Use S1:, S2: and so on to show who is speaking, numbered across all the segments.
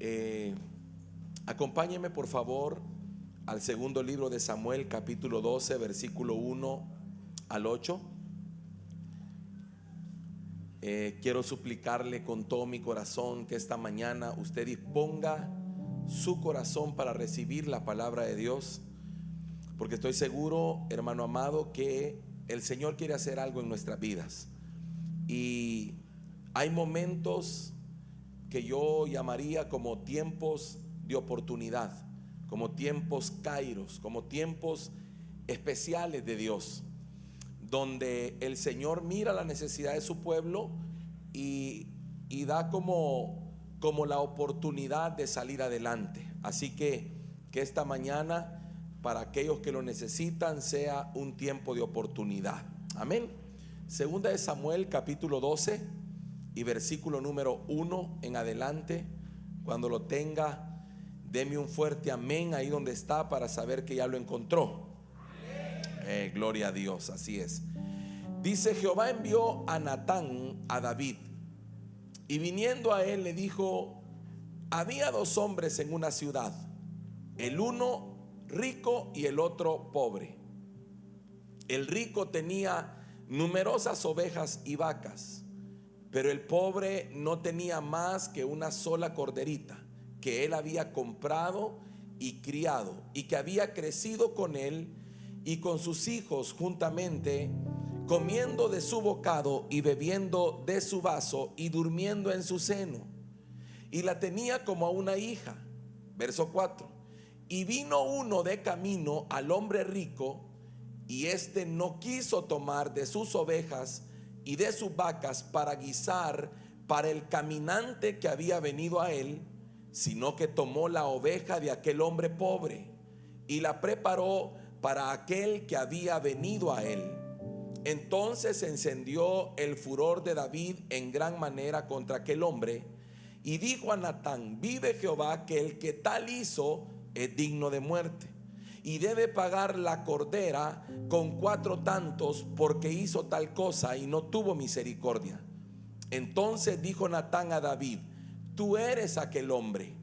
S1: Eh, Acompáñeme por favor al segundo libro de Samuel, capítulo 12, versículo 1 al 8. Quiero suplicarle con todo mi corazón que esta mañana usted disponga su corazón para recibir la palabra de Dios, porque estoy seguro, hermano amado, que el Señor quiere hacer algo en nuestras vidas. Y hay momentos que yo llamaría como tiempos de oportunidad, como tiempos kairos, como tiempos especiales de Dios, donde el Señor mira la necesidad de su pueblo y da como la oportunidad de salir adelante. Así que esta mañana, para aquellos que lo necesitan, sea un tiempo de oportunidad. Amén. Segunda de Samuel, capítulo 12 y versículo número 1 en adelante. Cuando lo tenga, deme un fuerte amén ahí donde está para saber que ya lo encontró. Gloria a Dios, así es. Dice: Jehová envió a Natán a David, y viniendo a él le dijo: había dos hombres en una ciudad, el uno rico y el otro pobre. El rico tenía numerosas ovejas y vacas, pero el pobre no tenía más que una sola corderita que él había comprado y criado, y que había crecido con él y con sus hijos juntamente, comiendo de su bocado y bebiendo de su vaso y durmiendo en su seno, y la tenía como a una hija. Verso 4: y vino uno de camino al hombre rico, y éste no quiso tomar de sus ovejas y de sus vacas para guisar para el caminante que había venido a él, sino que tomó la oveja de aquel hombre pobre y la preparó para aquel que había venido a él. Entonces se encendió el furor de David en gran manera contra aquel hombre, y dijo a Natán: vive Jehová, que el que tal hizo es digno de muerte, y debe pagar la cordera con 4 tantos, porque hizo tal cosa y no tuvo misericordia. Entonces dijo Natán a David: tú eres aquel hombre.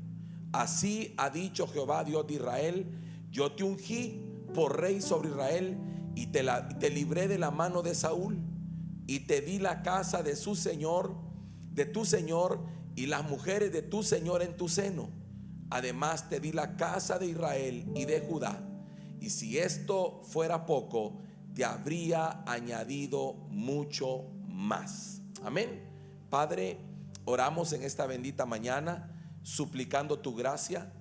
S1: Así ha dicho Jehová, Dios de Israel: yo te ungí por rey sobre Israel, y te libré de la mano de Saúl, y te di la casa de su señor, de tu señor, y las mujeres de tu señor en tu seno. Además te di la casa de Israel y de Judá, y si esto fuera poco, te habría añadido mucho más. Amén. Padre, oramos en esta bendita mañana, suplicando tu gracia,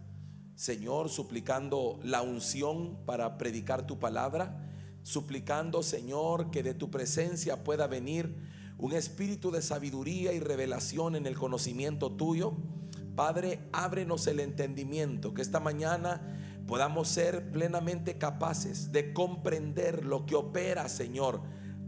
S1: Señor, suplicando la unción para predicar tu palabra, suplicando, Señor, que de tu presencia pueda venir un espíritu de sabiduría y revelación en el conocimiento tuyo. Padre, ábrenos el entendimiento, que esta mañana podamos ser plenamente capaces de comprender lo que opera, Señor,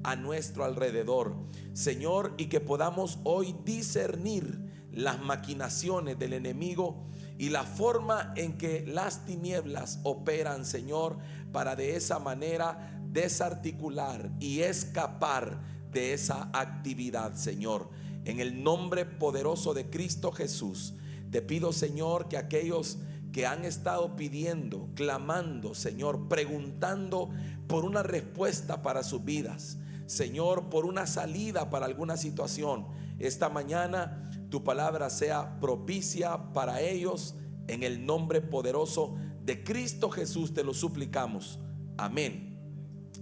S1: a nuestro alrededor, Señor, y que podamos hoy discernir las maquinaciones del enemigo y la forma en que las tinieblas operan, Señor, para de esa manera desarticular y escapar de esa actividad, Señor. En el nombre poderoso de Cristo Jesús, te pido, Señor, que aquellos que han estado pidiendo, clamando, Señor, preguntando por una respuesta para sus vidas, Señor, por una salida para alguna situación, esta mañana tu palabra sea propicia para ellos. En el nombre poderoso de Cristo Jesús te lo suplicamos. Amén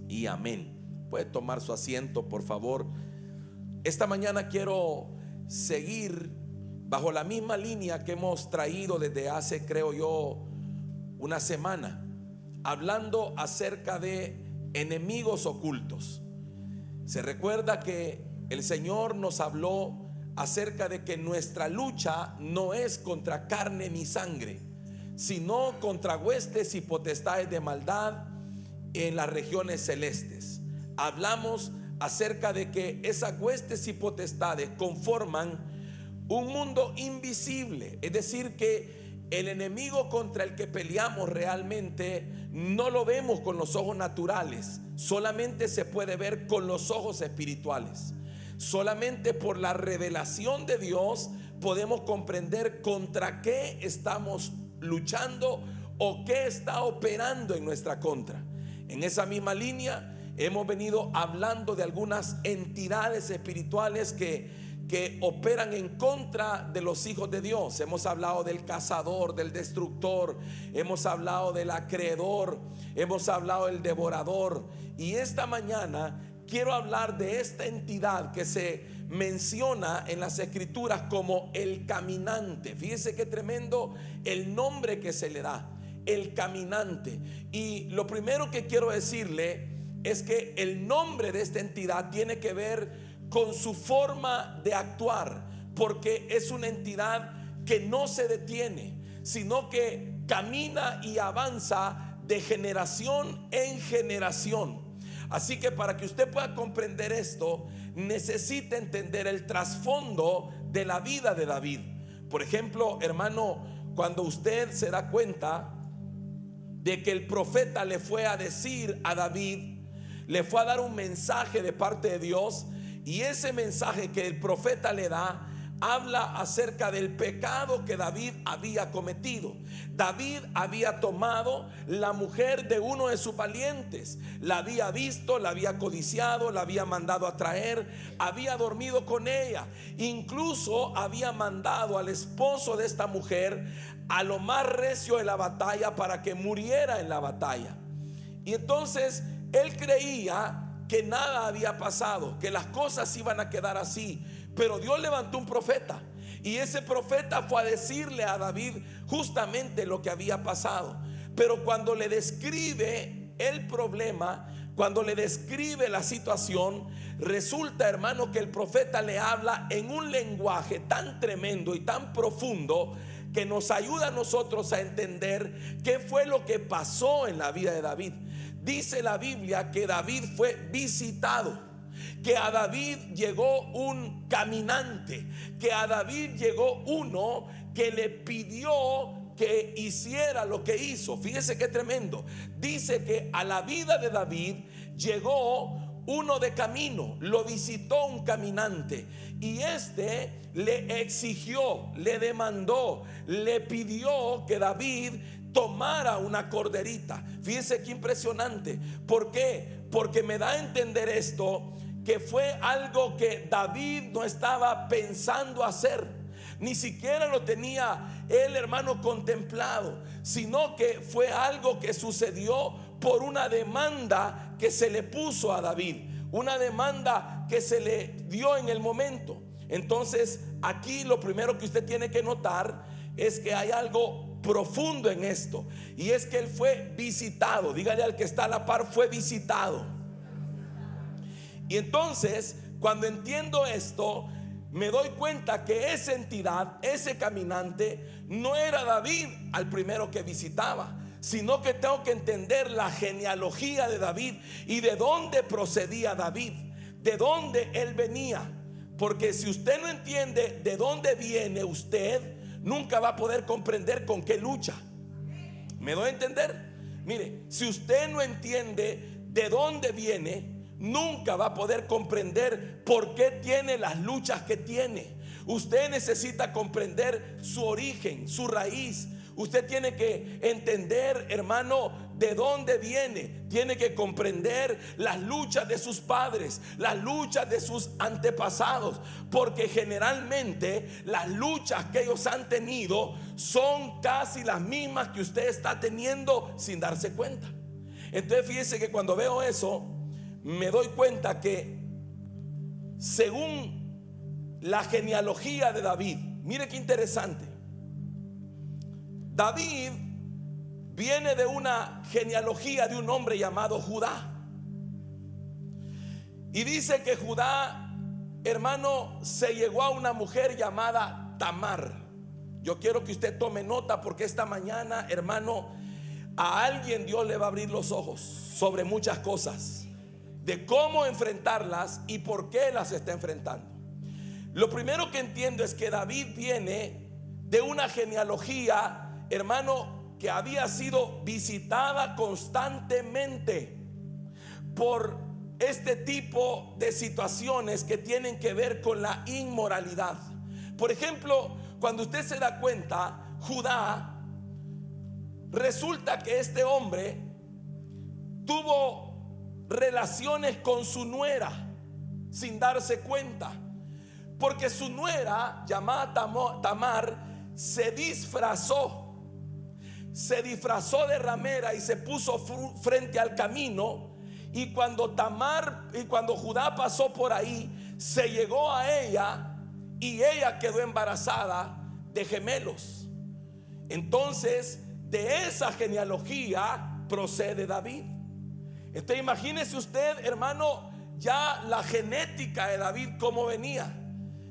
S1: y amén. Puede tomar su asiento, por favor. Esta mañana quiero seguir bajo la misma línea que hemos traído desde hace, creo yo, una semana, hablando acerca de enemigos ocultos. Se recuerda que el Señor nos habló acerca de que nuestra lucha no es contra carne ni sangre, sino contra huestes y potestades de maldad en las regiones celestes. Hablamos acerca de que esas huestes y potestades conforman un mundo invisible, es decir, que el enemigo contra el que peleamos realmente no lo vemos con los ojos naturales, solamente se puede ver con los ojos espirituales. Solamente por la revelación de Dios podemos comprender contra qué estamos luchando o qué está operando en nuestra contra. En esa misma línea hemos venido hablando de algunas entidades espirituales que operan en contra de los hijos de Dios. Hemos hablado del cazador, del destructor, hemos hablado del acreedor, hemos hablado del devorador, y esta mañana quiero hablar de esta entidad que se menciona en las escrituras como el caminante. Fíjese qué tremendo el nombre que se le da, el caminante. Y lo primero que quiero decirle es que el nombre de esta entidad tiene que ver con su forma de actuar, porque es una entidad que no se detiene, sino que camina y avanza de generación en generación. Así que para que usted pueda comprender esto, necesita entender el trasfondo de la vida de David. Por ejemplo, hermano, cuando usted se da cuenta de que el profeta le fue a decir a David, le fue a dar un mensaje de parte de Dios, y ese mensaje que el profeta le da habla acerca del pecado que David había cometido. David había tomado la mujer de uno de sus valientes, la había visto, la había codiciado, la había mandado a traer, había dormido con ella, incluso había mandado al esposo de esta mujer a lo más recio de la batalla para que muriera en la batalla. Y entonces él creía que nada había pasado, que las cosas iban a quedar así. Pero Dios levantó un profeta, y ese profeta fue a decirle a David justamente lo que había pasado. Pero cuando le describe el problema, cuando le describe la situación, resulta, hermano, que el profeta le habla en un lenguaje tan tremendo y tan profundo que nos ayuda a nosotros a entender qué fue lo que pasó en la vida de David. Dice la Biblia que David fue visitado, que a David llegó un caminante, que a David llegó uno que le pidió que hiciera lo que hizo. Fíjese qué tremendo. Dice que a la vida de David llegó uno de camino, lo visitó un caminante, y este le exigió, le demandó, le pidió que David tomara una corderita. Fíjese qué impresionante. ¿Por qué? Porque me da a entender esto, que fue algo que David no estaba pensando hacer, ni siquiera lo tenía él, hermano, contemplado, sino que fue algo que sucedió por una demanda que se le puso a David, una demanda que se le dio en el momento. Entonces, aquí lo primero que usted tiene que notar es que hay algo profundo en esto, y es que él fue visitado. Dígale al que está a la par: fue visitado. Y entonces, cuando entiendo esto, me doy cuenta que esa entidad, ese caminante, no era David al primero que visitaba, sino que tengo que entender la genealogía de David y de dónde procedía David, de dónde él venía. Porque si usted no entiende de dónde viene usted, nunca va a poder comprender con qué lucha. ¿Me doy a entender? Mire, si usted no entiende de dónde viene, nunca va a poder comprender por qué tiene las luchas que tiene. Usted necesita comprender su origen, su raíz. Usted tiene que entender, hermano, de dónde viene. Tiene que comprender las luchas de sus padres, las luchas de sus antepasados, porque generalmente las luchas que ellos han tenido son casi las mismas que usted está teniendo sin darse cuenta. Entonces fíjese que cuando veo eso, me doy cuenta que según la genealogía de David, mire qué interesante, David viene de una genealogía de un hombre llamado Judá. Y dice que Judá, hermano, se llegó a una mujer llamada Tamar. Yo quiero que usted tome nota, porque esta mañana, hermano, a alguien Dios le va a abrir los ojos sobre muchas cosas, de cómo enfrentarlas y por qué las está enfrentando. Lo primero que entiendo es que David viene de una genealogía, hermano, que había sido visitada constantemente por este tipo de situaciones que tienen que ver con la inmoralidad. Por ejemplo, cuando usted se da cuenta, Judá, resulta que este hombre tuvo relaciones con su nuera sin darse cuenta, porque su nuera, llamada Tamar, se disfrazó de ramera y se puso frente al camino. Y cuando Judá pasó por ahí, se llegó a ella y ella quedó embarazada de gemelos. Entonces, de esa genealogía procede David. Entonces, imagínese usted, hermano, ya la genética de David cómo venía.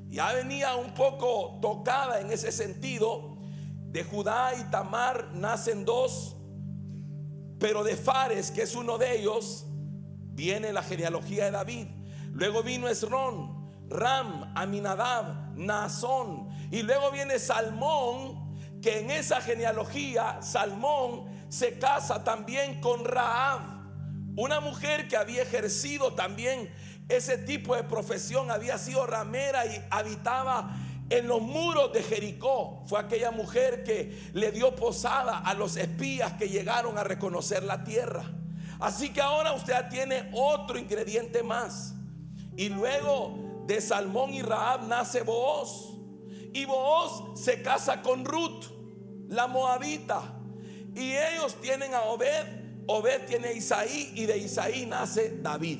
S1: Ya venía un poco tocada en ese sentido. De Judá y Tamar nacen dos, pero de Fares, que es uno de ellos, viene la genealogía de David. Luego vino Esrón, Ram, Aminadab, Naasón, y luego viene Salmón, que en esa genealogía Salmón se casa también con Rahab, una mujer que había ejercido también ese tipo de profesión, había sido ramera y habitaba en los muros de Jericó. Fue aquella mujer que le dio posada a los espías que llegaron a reconocer la tierra. Así que ahora usted tiene otro ingrediente más. Y luego de Salmón y Rahab nace Booz, y Booz se casa con Ruth, la moabita, y ellos tienen a Obed, Obed tiene a Isaí, y de Isaí nace David.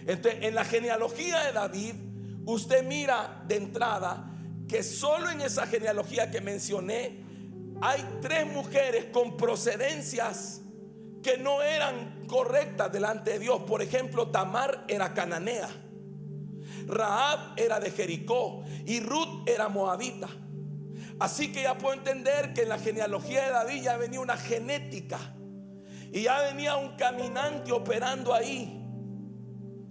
S1: Entonces, en la genealogía de David, usted mira de entrada que solo en esa genealogía que mencioné hay 3 mujeres con procedencias que no eran correctas delante de Dios. Por ejemplo, Tamar era cananea, Rahab era de Jericó y Ruth era moabita. Así que ya puedo entender que en la genealogía de David ya venía una genética y ya venía un caminante operando ahí.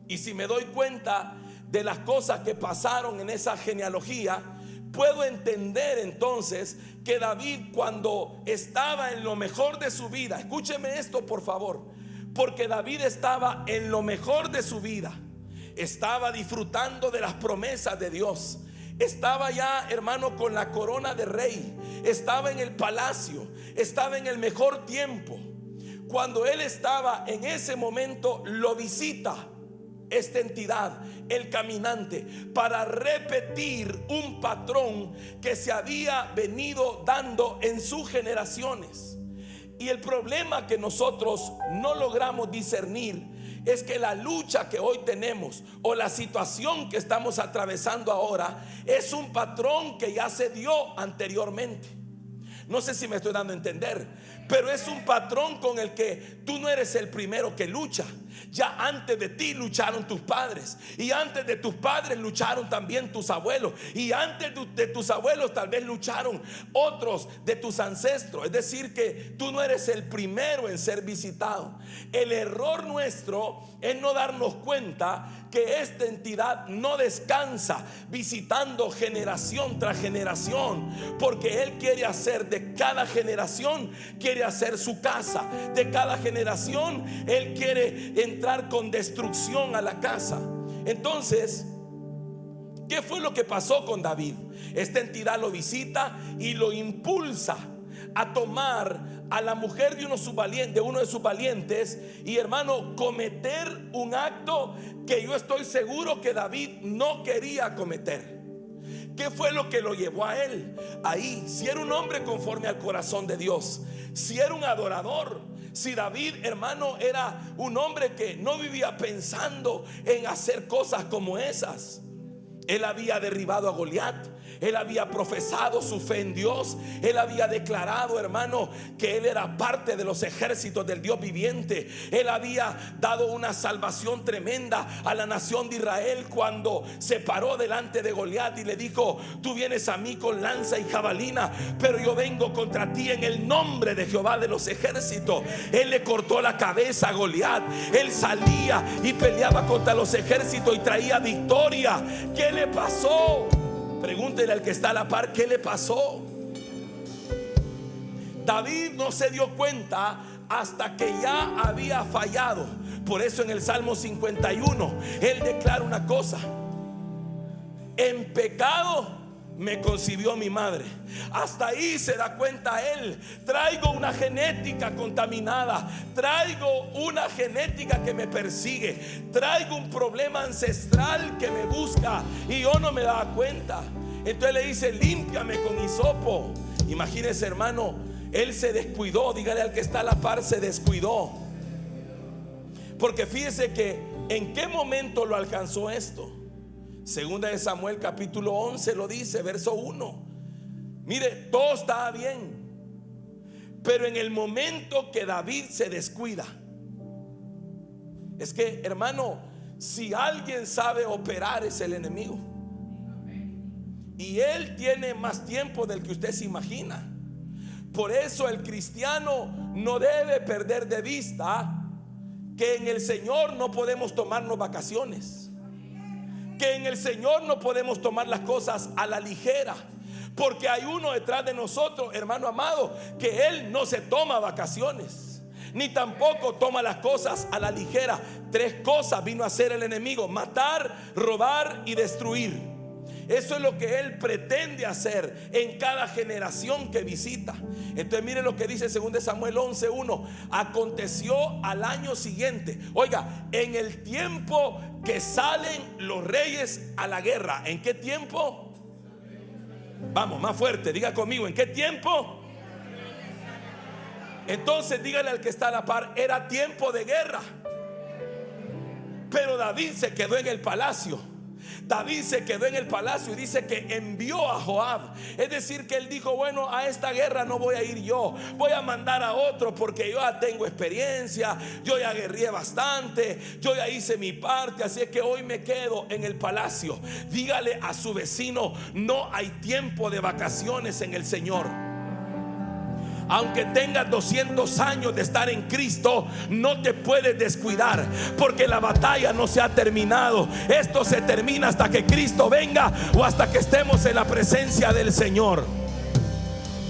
S1: Y si me doy cuenta de las cosas que pasaron en esa genealogía, puedo entender entonces que David, cuando estaba en lo mejor de su vida, escúcheme esto por favor, porque David estaba en lo mejor de su vida, estaba disfrutando de las promesas de Dios, estaba ya, hermano, con la corona de rey, estaba en el palacio, estaba en el mejor tiempo. Cuando él estaba en ese momento, lo visita esta entidad, el caminante, para repetir un patrón que se había venido dando en sus generaciones. Y el problema que nosotros no logramos discernir es que la lucha que hoy tenemos o la situación que estamos atravesando ahora es un patrón que ya se dio anteriormente. No sé si me estoy dando a entender, pero es un patrón con el que tú no eres el primero que lucha. Ya antes de ti lucharon tus padres, y antes de tus padres lucharon también tus abuelos, y antes de tus abuelos tal vez lucharon otros de tus ancestros. Es decir, que tú no eres el primero en ser visitado. El error nuestro es no darnos cuenta que esta entidad no descansa visitando generación tras generación, porque Él quiere hacer de cada generación, quiere hacer su casa. De cada generación Él quiere entrar con destrucción a la casa. Entonces, ¿qué fue lo que pasó con David? Esta entidad lo visita y lo impulsa a tomar a la mujer de uno de sus valientes y, hermano, cometer un acto que yo estoy seguro que David no quería cometer. ¿Qué fue lo que lo llevó a él ahí? Si era un hombre conforme al corazón de Dios, si era un adorador, si David, hermano, era un hombre que no vivía pensando en hacer cosas como esas. Él había derribado a Goliat, él había profesado su fe en Dios, él había declarado, hermano, que él era parte de los ejércitos del Dios viviente. Él había dado una salvación tremenda a la nación de Israel cuando se paró delante de Goliat y le dijo: tú vienes a mí con lanza y jabalina, pero yo vengo contra ti en el nombre de Jehová de los ejércitos. Él le cortó la cabeza a Goliat. Él salía y peleaba contra los ejércitos y traía victoria. ¿Qué le pasó? Pregúntele al que está a la par, ¿qué le pasó? David no se dio cuenta hasta que ya había fallado. Por eso en el Salmo 51 él declara una cosa: en pecado me concibió mi madre. Hasta ahí se da cuenta él. Traigo una genética contaminada, traigo una genética que me persigue, traigo un problema ancestral que me busca y yo no me daba cuenta. Entonces le dice: límpiame con hisopo. Imagínese, hermano, él se descuidó. Dígale al que está a la par: se descuidó. Porque fíjese que en qué momento lo alcanzó esto. Segunda de Samuel capítulo 11 lo dice, verso 1. Mire, todo estaba bien, pero en el momento que David se descuida. Es que, hermano, si alguien sabe operar es el enemigo. Y él tiene más tiempo del que usted se imagina. Por eso el cristiano no debe perder de vista que en el Señor no podemos tomarnos vacaciones, que en el Señor no podemos tomar las cosas a la ligera, porque hay uno detrás de nosotros, hermano amado, que él no se toma vacaciones, ni tampoco toma las cosas a la ligera. 3 cosas vino a hacer el enemigo: matar, robar y destruir. Eso es lo que él pretende hacer en cada generación que visita. Entonces mire lo que dice 2 Samuel 11:1. Aconteció al año siguiente, oiga, en el tiempo que salen los reyes a la guerra. ¿En qué tiempo? Vamos, más fuerte, diga conmigo: ¿en qué tiempo? Entonces dígale al que está a la par: era tiempo de guerra. Pero David se quedó en el palacio. David se quedó en el palacio y dice que envió a Joab. Es decir, que él dijo: bueno, a esta guerra no voy a ir yo, voy a mandar a otro, porque yo ya tengo experiencia, yo ya guerrié bastante, yo ya hice mi parte, así es que hoy me quedo en el palacio. Dígale a su vecino: no hay tiempo de vacaciones en el Señor. Aunque tengas 200 años de estar en Cristo, no te puedes descuidar, porque la batalla no se ha terminado. Esto se termina hasta que Cristo venga o hasta que estemos en la presencia del Señor.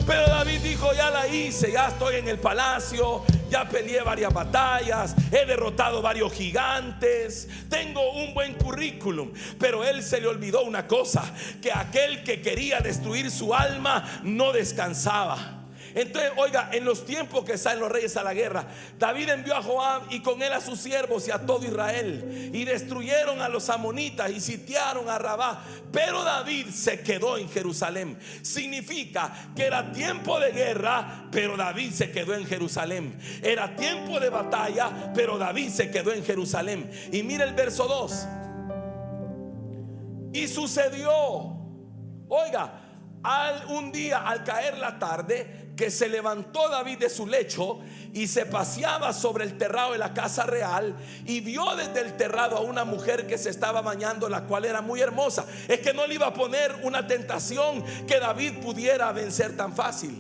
S1: Pero David dijo: ya la hice, ya estoy en el palacio, ya peleé varias batallas, he derrotado varios gigantes, tengo un buen currículum. Pero él se le olvidó una cosa: que aquel que quería destruir su alma no descansaba. Entonces, oiga, en los tiempos que salen los reyes a la guerra, David envió a Joab y con él a sus siervos y a todo Israel, y destruyeron a los amonitas y sitiaron a Rabá. Pero David se quedó en Jerusalén. Significa que era tiempo de guerra, pero David se quedó en Jerusalén. Era tiempo de batalla, pero David se quedó en Jerusalén. Y mira el verso 2. Y sucedió, oiga, un día al caer la tarde, que se levantó David de su lecho y se paseaba sobre el terrado de la casa real, y vio desde el terrado a una mujer que se estaba bañando, la cual era muy hermosa. Es que no le iba a poner una tentación que David pudiera vencer tan fácil.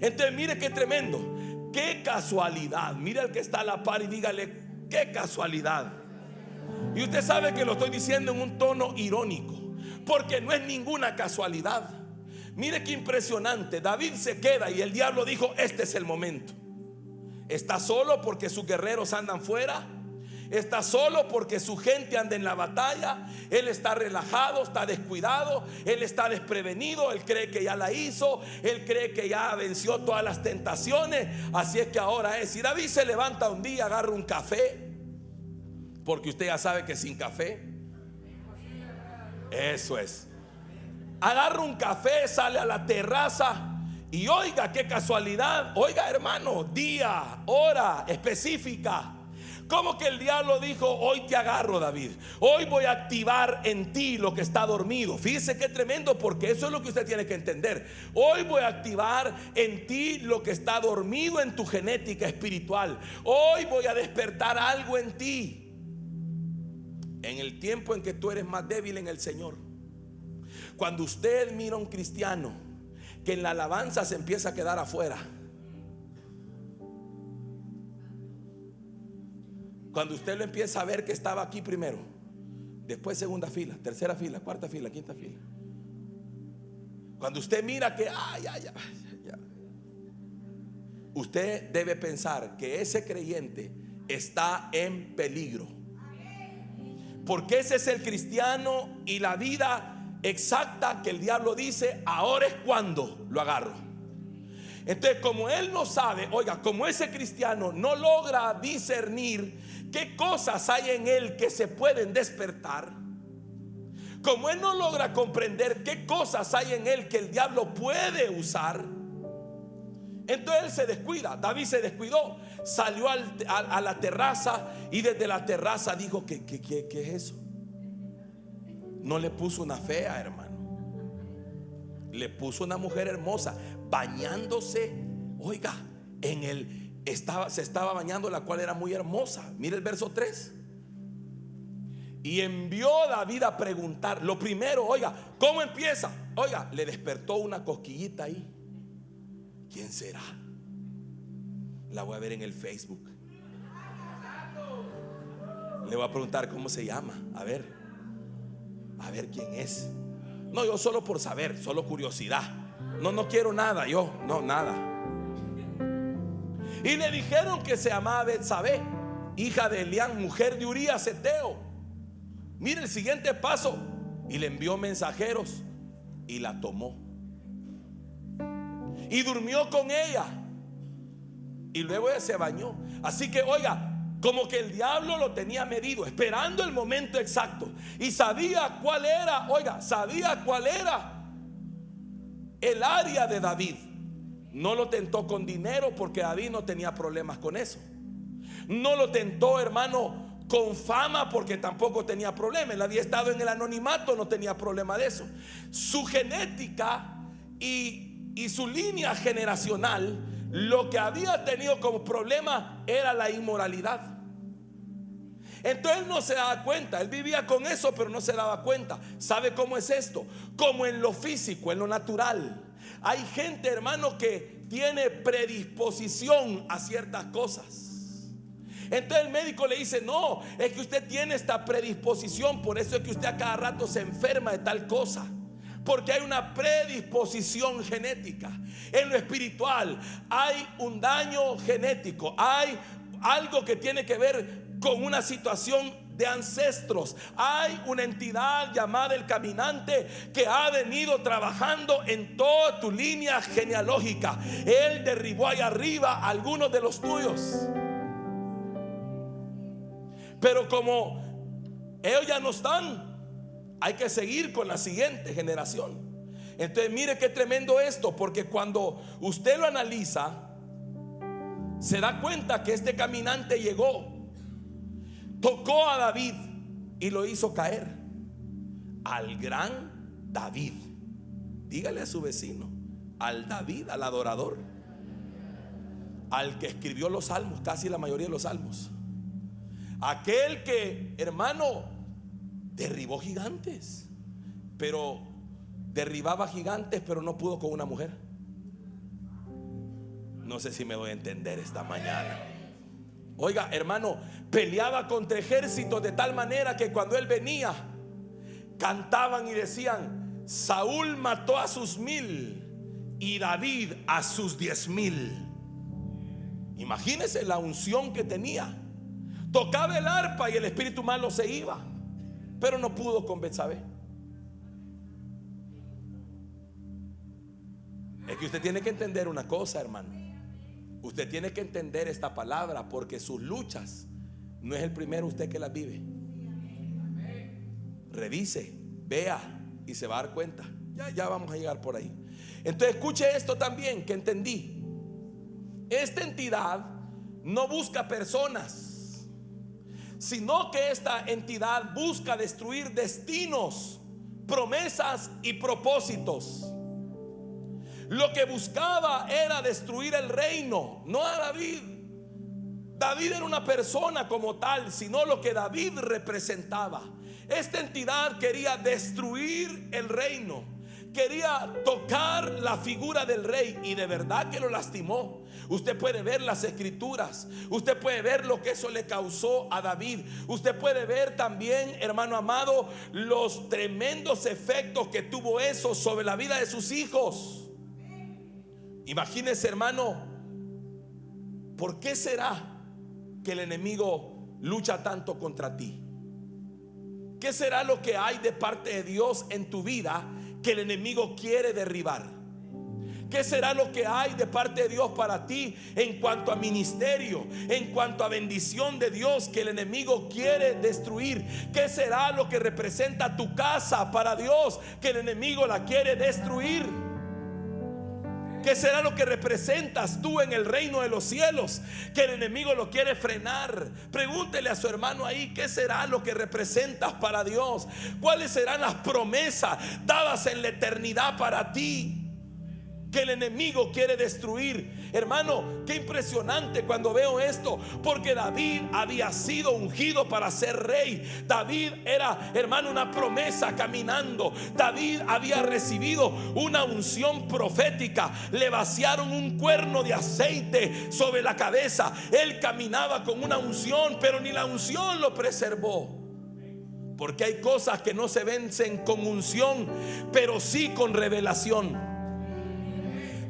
S1: Entonces mire qué tremendo, qué casualidad. Mire al que está a la par y dígale: qué casualidad. Y usted sabe que lo estoy diciendo en un tono irónico, porque no es ninguna casualidad. Mire qué impresionante. David se queda y el diablo dijo: este es el momento. Está solo porque sus guerreros andan fuera, está solo porque su gente anda en la batalla. Él está relajado, está descuidado, él está desprevenido, él cree que ya la hizo, él cree que ya venció todas las tentaciones. Así es que ahora es, si David se levanta un día, agarra un café, porque usted ya sabe que sin café, eso es, agarra un café, sale a la terraza y oiga qué casualidad, oiga hermano, día, hora específica. Como que el diablo dijo: hoy te agarro, David, hoy voy a activar en ti lo que está dormido. Fíjese qué tremendo, porque eso es lo que usted tiene que entender. Hoy voy a activar en ti lo que está dormido en tu genética espiritual. Hoy voy a despertar algo en ti, en el tiempo en que tú eres más débil en el Señor. Cuando usted mira a un cristiano que en la alabanza se empieza a quedar afuera, cuando usted lo empieza a ver que estaba aquí primero, después segunda fila, tercera fila, cuarta fila, quinta fila, cuando usted mira que ya, usted debe pensar que ese creyente está en peligro, porque ese es el cristiano y la vida exacta que el diablo dice: ahora es cuando lo agarro. Entonces, como él no sabe, oiga, como ese cristiano no logra discernir qué cosas hay en él que se pueden despertar, como él no logra comprender qué cosas hay en él que el diablo puede usar, entonces él se descuida. David se descuidó, salió a la terraza, y desde la terraza dijo: ¿Qué es eso? No le puso una fea, hermano, le puso una mujer hermosa bañándose. Oiga, se estaba bañando, la cual era muy hermosa. Mire el verso 3. Y envió David a preguntar. Lo primero, oiga, ¿cómo empieza? Oiga, le despertó una cosquillita ahí. ¿Quién será? La voy a ver en el Facebook. Le voy a preguntar cómo se llama. A ver quién es. No, yo solo por saber, solo curiosidad. No quiero nada, nada. Y le dijeron que se llamaba Betsabé, hija de Elián, mujer de Urías Eteo. Mire el siguiente paso. Y le envió mensajeros y la tomó y durmió con ella, y luego ella se bañó. Así que, oiga, como que el diablo lo tenía medido, esperando el momento exacto, y sabía cuál era, oiga, sabía cuál era el área de David. No lo tentó con dinero, porque David no tenía problemas con eso. No lo tentó, hermano, con fama, porque tampoco tenía problema. Él había estado en el anonimato, no tenía problema de eso. Su genética y su línea generacional, lo que había tenido como problema era la inmoralidad. Entonces él no se daba cuenta, él vivía con eso, pero no se daba cuenta. ¿Sabe cómo es esto? Como en lo físico, en lo natural. Hay gente, hermano, que tiene predisposición a ciertas cosas. Entonces el médico le dice: no, es que usted tiene esta predisposición, por eso es que usted a cada rato se enferma de tal cosa, porque hay una predisposición genética. En lo espiritual hay un daño genético, hay algo que tiene que ver con una situación de ancestros. Hay una entidad llamada el caminante que ha venido trabajando en toda tu línea genealógica. Él derribó ahí arriba algunos de los tuyos, pero como ellos ya no están, hay que seguir con la siguiente generación. Entonces mire qué tremendo esto, porque cuando usted lo analiza, se da cuenta que este caminante llegó, tocó a David y lo hizo caer. Al gran David. Dígale a su vecino: al David, al adorador, al que escribió los salmos, casi la mayoría de los salmos. Aquel que, hermano, derribó gigantes, pero derribaba gigantes, pero no pudo con una mujer. No sé si me voy a entender esta mañana. Oiga, hermano, peleaba contra ejércitos de tal manera que cuando él venía, cantaban y decían: Saúl mató a sus 1000 y David a sus 10,000. Imagínese la unción que tenía. Tocaba el arpa y el espíritu malo se iba, pero no pudo con Betsabé. Es que usted tiene que entender una cosa, hermano. Usted tiene que entender esta palabra, porque sus luchas no es el primero usted que las vive. Revise, vea y se va a dar cuenta. Ya vamos a llegar por ahí. Entonces escuche esto también que entendí. Esta entidad no busca personas, sino que esta entidad busca destruir destinos, promesas y propósitos. Lo que buscaba era destruir el reino, no a David. David era una persona como tal, sino lo que David representaba. Esta entidad quería destruir el reino, quería tocar la figura del rey, y de verdad que lo lastimó. Usted puede ver las escrituras, usted puede ver lo que eso le causó a David. Usted puede ver también, hermano amado, los tremendos efectos que tuvo eso sobre la vida de sus hijos. Imagínese, hermano, ¿por qué será que el enemigo lucha tanto contra ti? ¿Qué será lo que hay de parte de Dios en tu vida que el enemigo quiere derribar? ¿Qué será lo que hay de parte de Dios para ti en cuanto a ministerio, en cuanto a bendición de Dios que el enemigo quiere destruir? ¿Qué será lo que representa tu casa para Dios que el enemigo la quiere destruir? ¿Qué será lo que representas tú en el reino de los cielos que el enemigo lo quiere frenar? Pregúntele a su hermano ahí, ¿qué será lo que representas para Dios? ¿Cuáles serán las promesas dadas en la eternidad para ti que el enemigo quiere destruir? Hermano, qué impresionante cuando veo esto, porque David había sido ungido para ser rey. David era, hermano, una promesa caminando. David había recibido una unción profética. Le vaciaron un cuerno de aceite sobre la cabeza. Él caminaba con una unción, pero ni la unción lo preservó. Porque hay cosas que no se vencen con unción, pero sí con revelación.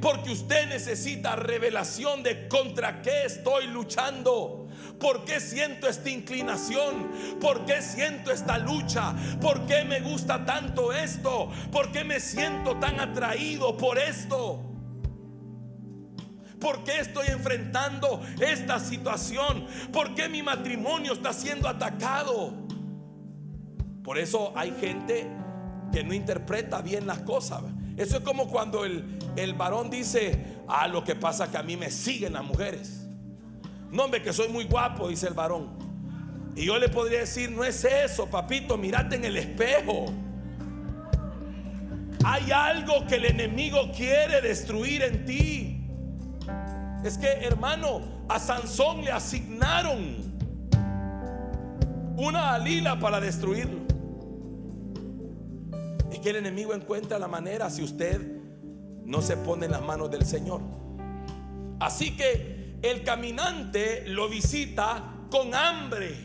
S1: Porque usted necesita revelación de contra qué estoy luchando, por qué siento esta inclinación, por qué siento esta lucha, por qué me gusta tanto esto, por qué me siento tan atraído por esto, por qué estoy enfrentando esta situación, por qué mi matrimonio está siendo atacado. Por eso hay gente que no interpreta bien las cosas. Eso es como cuando el varón dice: lo que pasa es que a mí me siguen las mujeres. No, hombre, que soy muy guapo, dice el varón. Y yo le podría decir: no es eso, papito, mírate en el espejo. Hay algo que el enemigo quiere destruir en ti. Es que, hermano, a Sansón le asignaron una Dalila para destruirlo. Es que el enemigo encuentra la manera si usted no se pone en las manos del Señor. Así que el caminante lo visita con hambre.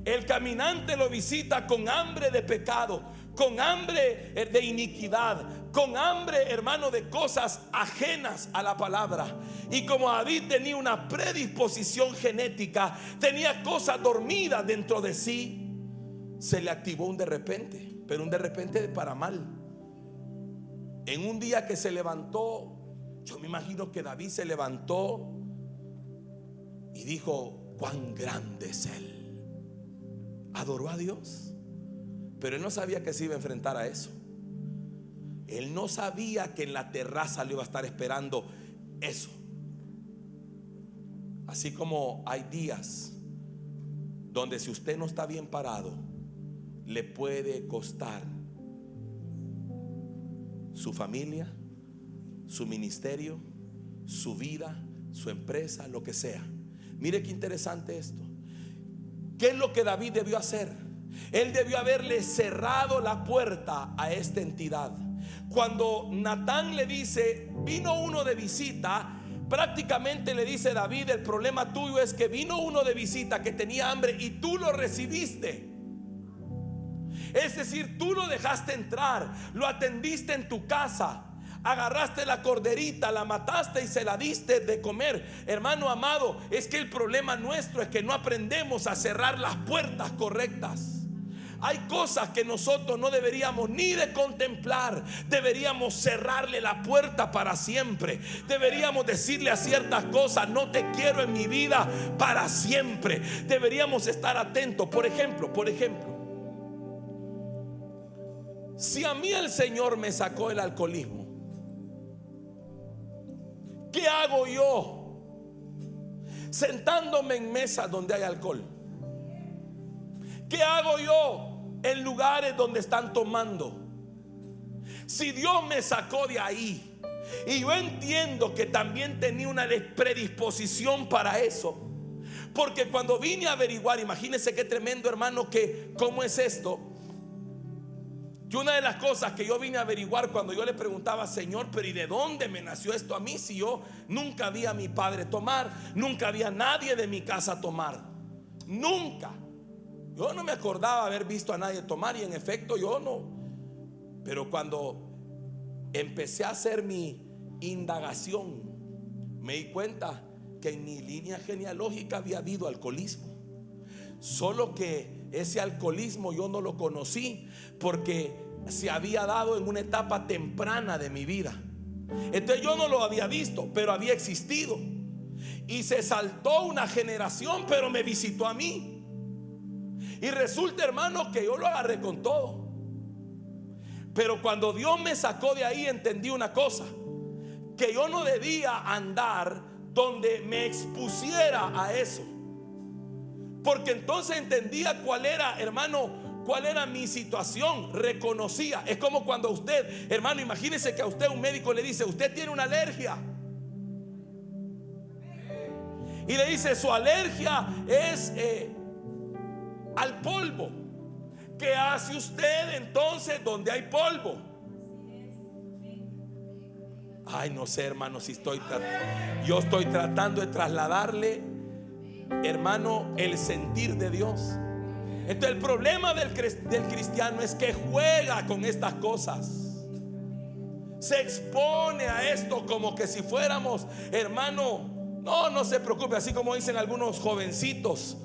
S1: El caminante lo visita con hambre de pecado, con hambre de iniquidad, con hambre, hermano, de cosas ajenas a la palabra. Y como David tenía una predisposición genética, tenía cosas dormidas dentro de sí, se le activó un de repente. Pero un de repente para mal. En un día que se levantó, yo me imagino que David se levantó y dijo: cuán grande es él. Adoró a Dios, pero él no sabía que se iba a enfrentar a eso. Él no sabía que en la terraza le iba a estar esperando eso. Así como hay días donde si usted no está bien parado, le puede costar su familia, su ministerio, su vida, su empresa, lo que sea. Mire qué interesante esto. ¿Qué es lo que David debió hacer? Él debió haberle cerrado la puerta a esta entidad. Cuando Natán le dice: vino uno de visita, prácticamente le dice David: el problema tuyo es que vino uno de visita que tenía hambre y tú lo recibiste. Es decir, tú lo dejaste entrar, lo atendiste en tu casa, agarraste la corderita, la mataste y se la diste de comer. Hermano amado, es que el problema nuestro es que no aprendemos a cerrar las puertas correctas. Hay cosas que nosotros no deberíamos ni de contemplar. Deberíamos cerrarle la puerta para siempre. Deberíamos decirle a ciertas cosas: no te quiero en mi vida para siempre. Deberíamos estar atentos. Por ejemplo, si a mí el Señor me sacó el alcoholismo, ¿qué hago yo sentándome en mesas donde hay alcohol? ¿Qué hago yo en lugares donde están tomando? Si Dios me sacó de ahí y yo entiendo que también tenía una predisposición para eso, porque cuando vine a averiguar, imagínense qué tremendo, hermano, que cómo es esto. Y una de las cosas que yo vine a averiguar cuando yo le preguntaba: Señor, pero ¿y de dónde me nació esto a mí? Si yo nunca vi a mi padre tomar, nunca vi a nadie de mi casa tomar, nunca. Yo no me acordaba haber visto a nadie tomar, y en efecto yo no. Pero cuando empecé a hacer mi indagación, me di cuenta que en mi línea genealógica había habido alcoholismo. Solo que ese alcoholismo yo no lo conocí porque se había dado en una etapa temprana de mi vida. Entonces yo no lo había visto, pero había existido. Y se saltó una generación, pero me visitó a mí. Y resulta, hermano, que yo lo agarré con todo. Pero cuando Dios me sacó de ahí, entendí una cosa: que yo no debía andar donde me expusiera a eso, porque entonces entendía cuál era, hermano, cuál era mi situación, reconocía. Es como cuando usted, hermano, imagínese que a usted un médico le dice: usted tiene una alergia, y le dice: su alergia es al polvo. ¿Qué hace usted entonces donde hay polvo? Ay, no sé, hermano, si yo estoy tratando de trasladarle, hermano, el sentir de Dios. Entonces el problema del cristiano es que juega con estas cosas, se expone a esto como que si fuéramos, hermano. No se preocupe, así como dicen algunos jovencitos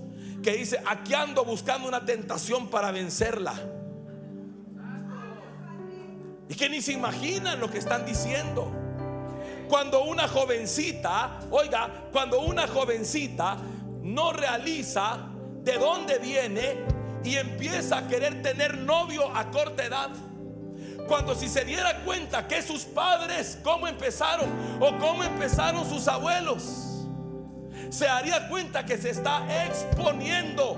S1: que dice: aquí ando buscando una tentación para vencerla. Y que ni se imaginan lo que están diciendo. Cuando una jovencita, oiga, cuando una jovencita no realiza de dónde viene y empieza a querer tener novio a corta edad, cuando si se diera cuenta que sus padres cómo empezaron o cómo empezaron sus abuelos, se daría cuenta que se está exponiendo,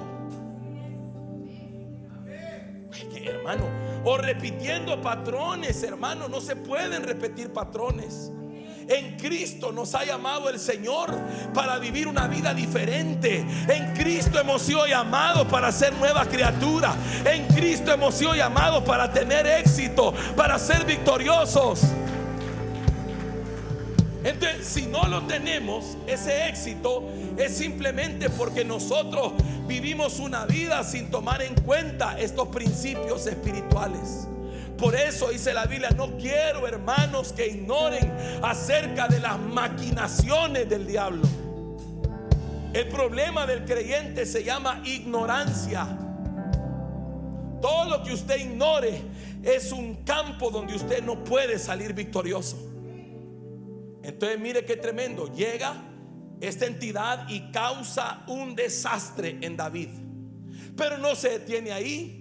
S1: hermano, o repitiendo patrones. Hermano, no se pueden repetir patrones. En Cristo nos ha llamado el Señor para vivir una vida diferente. En Cristo hemos sido llamados para ser nueva criatura. En Cristo hemos sido llamados para tener éxito, para ser victoriosos. Entonces, si no lo tenemos, ese éxito es simplemente porque nosotros vivimos una vida sin tomar en cuenta estos principios espirituales. Por eso dice la Biblia: no quiero, hermanos, que ignoren acerca de las maquinaciones del diablo. El problema del creyente se llama ignorancia. Todo lo que usted ignore es un campo donde usted no puede salir victorioso. Entonces mire qué tremendo. Llega esta entidad y causa un desastre en David. Pero no se detiene ahí,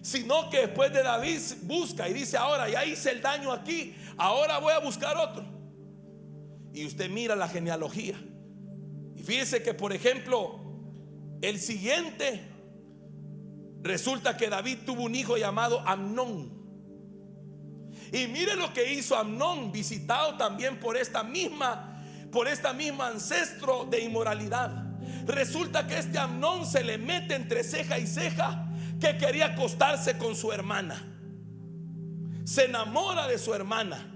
S1: sino que después de David busca y dice: ahora ya hice el daño aquí, ahora voy a buscar otro. Y usted mira la genealogía y fíjese que, por ejemplo, el siguiente, resulta que David tuvo un hijo llamado Amnón. Y mire lo que hizo Amnón, visitado también por esta misma ancestro de inmoralidad. Resulta que este Amnón se le mete entre ceja y ceja que quería acostarse con su hermana. Se enamora de su hermana,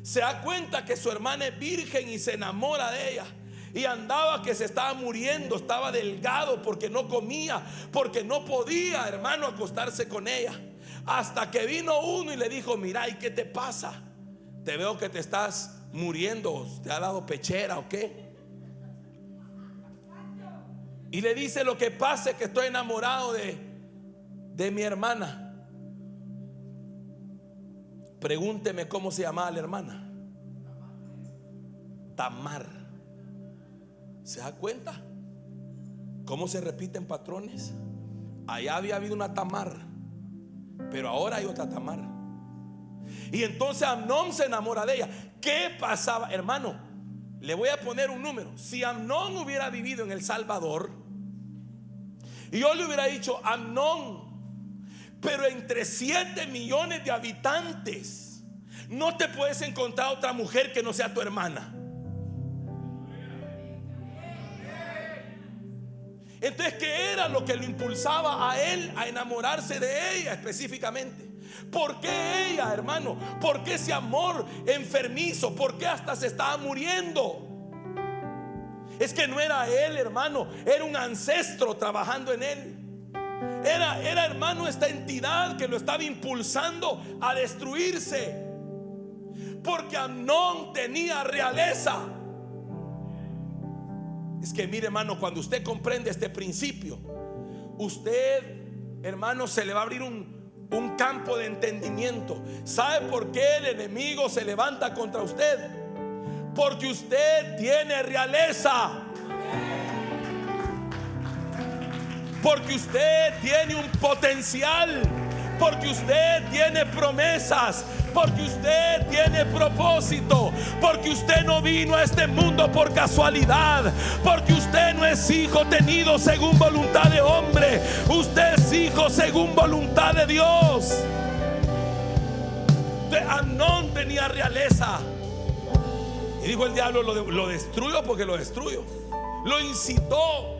S1: se da cuenta que su hermana es virgen y se enamora de ella. Y andaba que se estaba muriendo, estaba delgado porque no comía, porque no podía, hermano, acostarse con ella. Hasta que vino uno y le dijo: mira, ¿y qué te pasa? Te veo que te estás muriendo, ¿te ha dado pechera o qué? Y le dice: lo que pasa es que estoy enamorado de mi hermana. Pregúnteme cómo se llamaba la hermana. Tamar. ¿Se da cuenta cómo se repiten patrones? Allá había habido una Tamar, pero ahora hay otra Tamar. Y entonces Amnón se enamora de ella. ¿Qué pasaba, hermano? Le voy a poner un número. Si Amnón hubiera vivido en El Salvador y yo le hubiera dicho: Amnón, pero entre 7 millones de habitantes no te puedes encontrar otra mujer que no sea tu hermana. Entonces, ¿qué era lo que lo impulsaba a él a enamorarse de ella específicamente? ¿Por qué ella, hermano? ¿Por qué ese amor enfermizo? ¿Por qué hasta se estaba muriendo? Es que no era él, hermano, era un ancestro trabajando en él. Era, hermano, esta entidad que lo estaba impulsando a destruirse. Porque Amnón tenía realeza. Es que mire, hermano, cuando usted comprende este principio, usted, hermano, se le va a abrir un campo de entendimiento. ¿Sabe por qué el enemigo se levanta contra usted? Porque usted tiene realeza. Porque usted tiene un potencial. Porque usted tiene promesas. Porque usted tiene propósito. Porque usted no vino a este mundo por casualidad. Porque usted no es hijo tenido según voluntad de hombre. Usted es hijo según voluntad de Dios. Amnón tenía realeza. Y dijo el diablo: lo destruyo porque lo destruyo. Lo incitó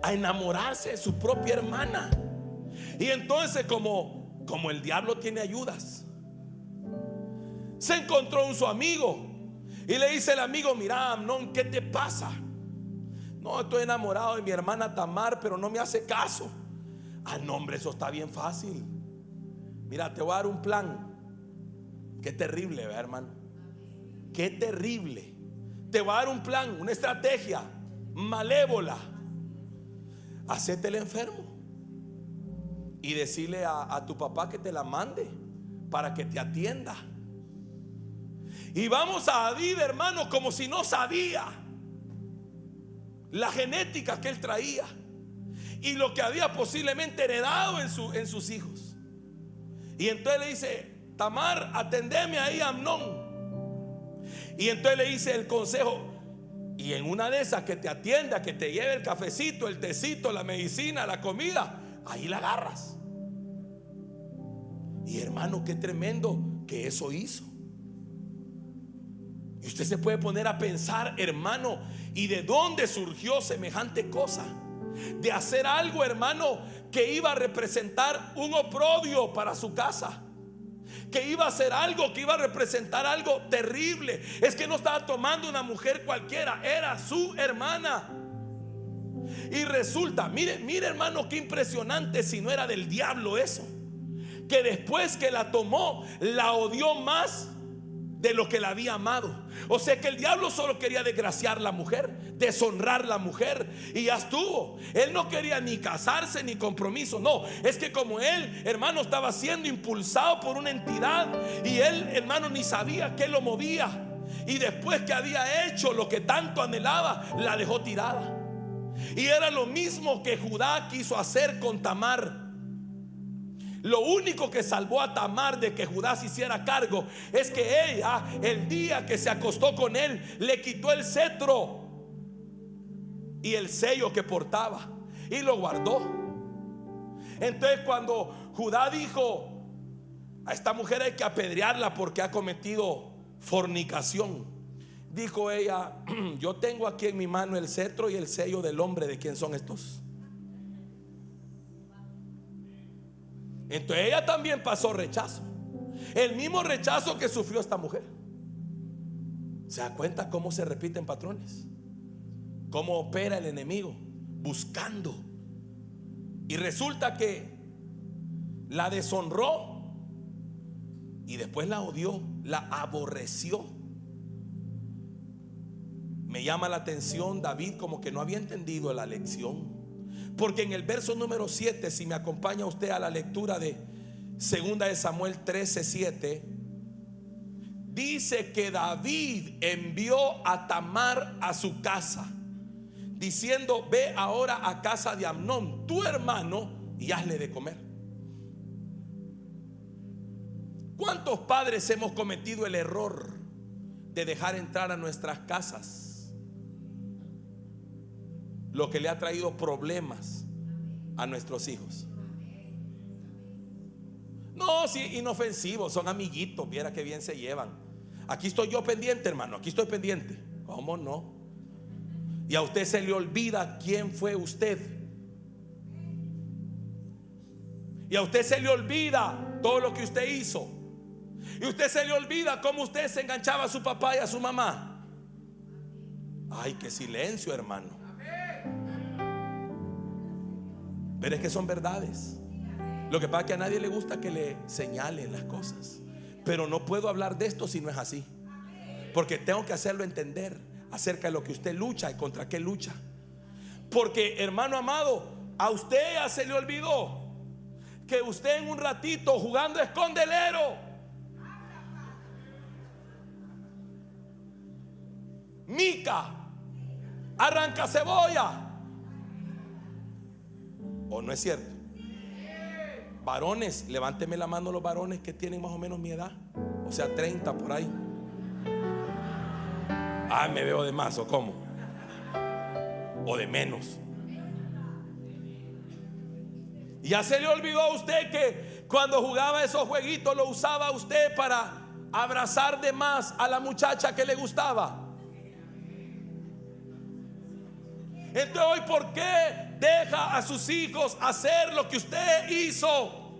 S1: a enamorarse de su propia hermana. Y entonces, como el diablo tiene ayudas, se encontró un su amigo y le dice el amigo: mira, Amnón, ¿qué te pasa? No, estoy enamorado de mi hermana Tamar, pero no me hace caso. Ah, no, hombre, eso está bien fácil. Mira, te voy a dar un plan. Qué terrible, ¿verdad, hermano? Qué terrible. Te voy a dar un plan, una estrategia malévola. Hacete el enfermo y decirle a tu papá que te la mande para que te atienda. Y vamos a David, hermano, como si no sabía la genética que él traía y lo que había posiblemente heredado en sus hijos. Y entonces le dice: Tamar, atendeme ahí a Amnón. Y entonces le dice el consejo: y en una de esas que te atienda, que te lleve el cafecito, el tecito, la medicina, la comida, ahí la agarras. Y hermano, qué tremendo que eso hizo. Y usted se puede poner a pensar, hermano, ¿y de dónde surgió semejante cosa? De hacer algo, hermano, que iba a representar un oprobio para su casa, que iba a hacer algo que iba a representar algo terrible. Es que no estaba tomando una mujer cualquiera, era su hermana. Y resulta, mire hermano, qué impresionante, si no era del diablo eso, que después que la tomó, la odió más de lo que la había amado. O sea que el diablo solo quería desgraciar la mujer, deshonrar la mujer, y ya estuvo. Él no quería ni casarse ni compromiso. No, es que como él, hermano, estaba siendo impulsado por una entidad, y él, hermano, ni sabía qué lo movía. Y después que había hecho lo que tanto anhelaba, la dejó tirada. Y era lo mismo que Judá quiso hacer con Tamar. Lo único que salvó a Tamar de que Judá se hiciera cargo es que ella, el día que se acostó con él, le quitó el cetro y el sello que portaba y lo guardó. Entonces, cuando Judá dijo: a esta mujer hay que apedrearla porque ha cometido fornicación, dijo ella: yo tengo aquí en mi mano el cetro y el sello del hombre. ¿De quién son estos? Entonces ella también pasó rechazo, el mismo rechazo que sufrió esta mujer. ¿Se da cuenta cómo se repiten patrones? Cómo opera el enemigo buscando. Y resulta que la deshonró y después la odió, la aborreció. Me llama la atención David, como que no había entendido la lección. Porque en el verso número 7, si me acompaña usted a la lectura de 2 de Samuel 13:7, dice que David envió a Tamar a su casa, diciendo: ve ahora a casa de Amnón, tu hermano, y hazle de comer. ¿Cuántos padres hemos cometido el error de dejar entrar a nuestras casas lo que le ha traído problemas a nuestros hijos? No, sí, inofensivos, son amiguitos, viera que bien se llevan. Aquí estoy yo pendiente, hermano, aquí estoy pendiente. ¿Cómo no? Y a usted se le olvida quién fue usted. Y a usted se le olvida todo lo que usted hizo. Y a usted se le olvida cómo usted se enganchaba a su papá y a su mamá. Ay, qué silencio, hermano. Pero es que son verdades. Lo que pasa es que a nadie le gusta que le señalen las cosas. Pero no puedo hablar de esto si no es así, porque tengo que hacerlo entender acerca de lo que usted lucha y contra qué lucha. Porque, hermano amado, A usted ya se le olvidó que usted en un ratito jugando escondelero, mica, arranca cebolla. ¿O no es cierto? Varones, levánteme la mano los varones que tienen más o menos mi edad, o sea 30 por ahí. Ah, me veo de más o cómo, o de menos. Ya se le olvidó a usted que cuando jugaba esos jueguitos lo usaba usted para abrazar de más a la muchacha que le gustaba. Entonces hoy, ¿por qué deja a sus hijos hacer lo que usted hizo?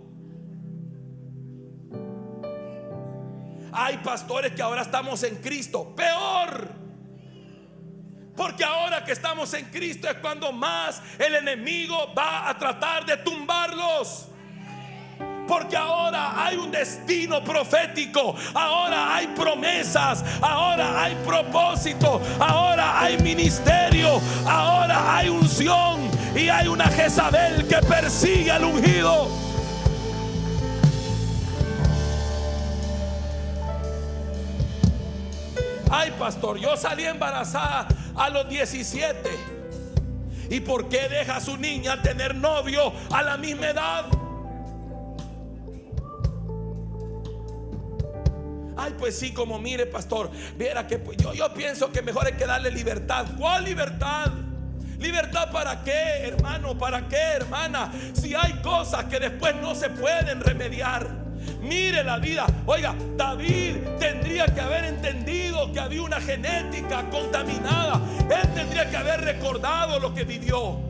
S1: Hay pastores que ahora estamos en Cristo, peor. Porque ahora que estamos en Cristo es cuando más el enemigo va a tratar de tumbarlos. Porque ahora hay un destino profético, ahora hay promesas, ahora hay propósito, ahora hay ministerio, ahora hay unción y hay una Jezabel que persigue al ungido. Ay, pastor, yo salí embarazada a los 17. ¿Y por qué deja a su niña tener novio a la misma edad? Ay, pues sí, como mire, pastor, viera que pues, yo pienso que mejor hay que darle libertad. ¿Cuál libertad? ¿Libertad para qué, hermano? ¿Para qué, hermana? Si hay cosas que después no se pueden remediar. Mire la vida. Oiga, David tendría que haber entendido que había una genética contaminada. Él tendría que haber recordado lo que vivió.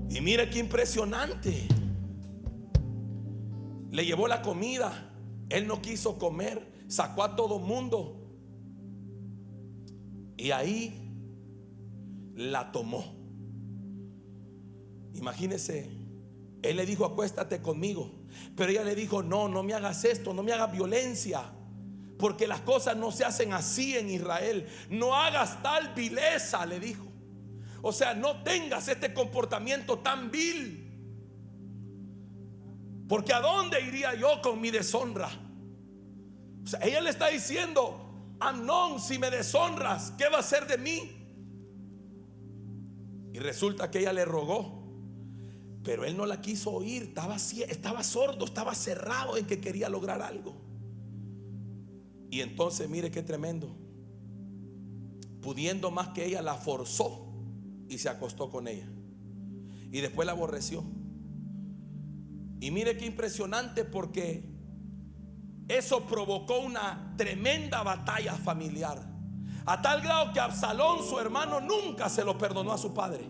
S1: Y mire qué impresionante. Le llevó la comida, él no quiso comer, sacó a todo mundo y ahí la tomó. Imagínese, él le dijo: acuéstate conmigo, pero ella le dijo: no, no me hagas esto, no me hagas violencia, porque las cosas no se hacen así en Israel. No hagas tal vileza, le dijo. O sea, no tengas este comportamiento tan vil. Porque ¿a dónde iría yo con mi deshonra? O sea, ella le está diciendo: Amnón, si me deshonras, ¿qué va a ser de mí? Y resulta que ella le rogó, pero él no la quiso oír. Estaba sordo, estaba cerrado en que quería lograr algo. Y entonces mire qué tremendo. Pudiendo más que ella, la forzó y se acostó con ella. Y después la aborreció. Y mire qué impresionante, porque eso provocó una tremenda batalla familiar, a tal grado que Absalón, su hermano, nunca se lo perdonó a su padre.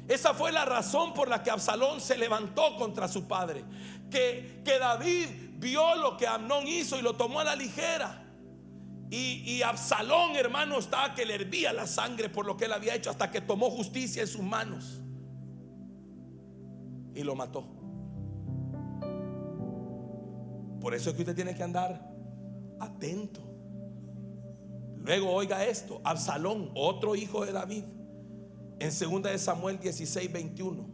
S1: Esa fue la razón por la que Absalón se levantó contra su padre. Que David vio lo que Amnón hizo y lo tomó a la ligera. Y Absalón, hermano, estaba que le hervía la sangre por lo que él había hecho, hasta que tomó justicia en sus manos y lo mató. Por eso es que usted tiene que andar atento. Luego oiga esto: Absalón, otro hijo de David, en 2 de Samuel 16, 21.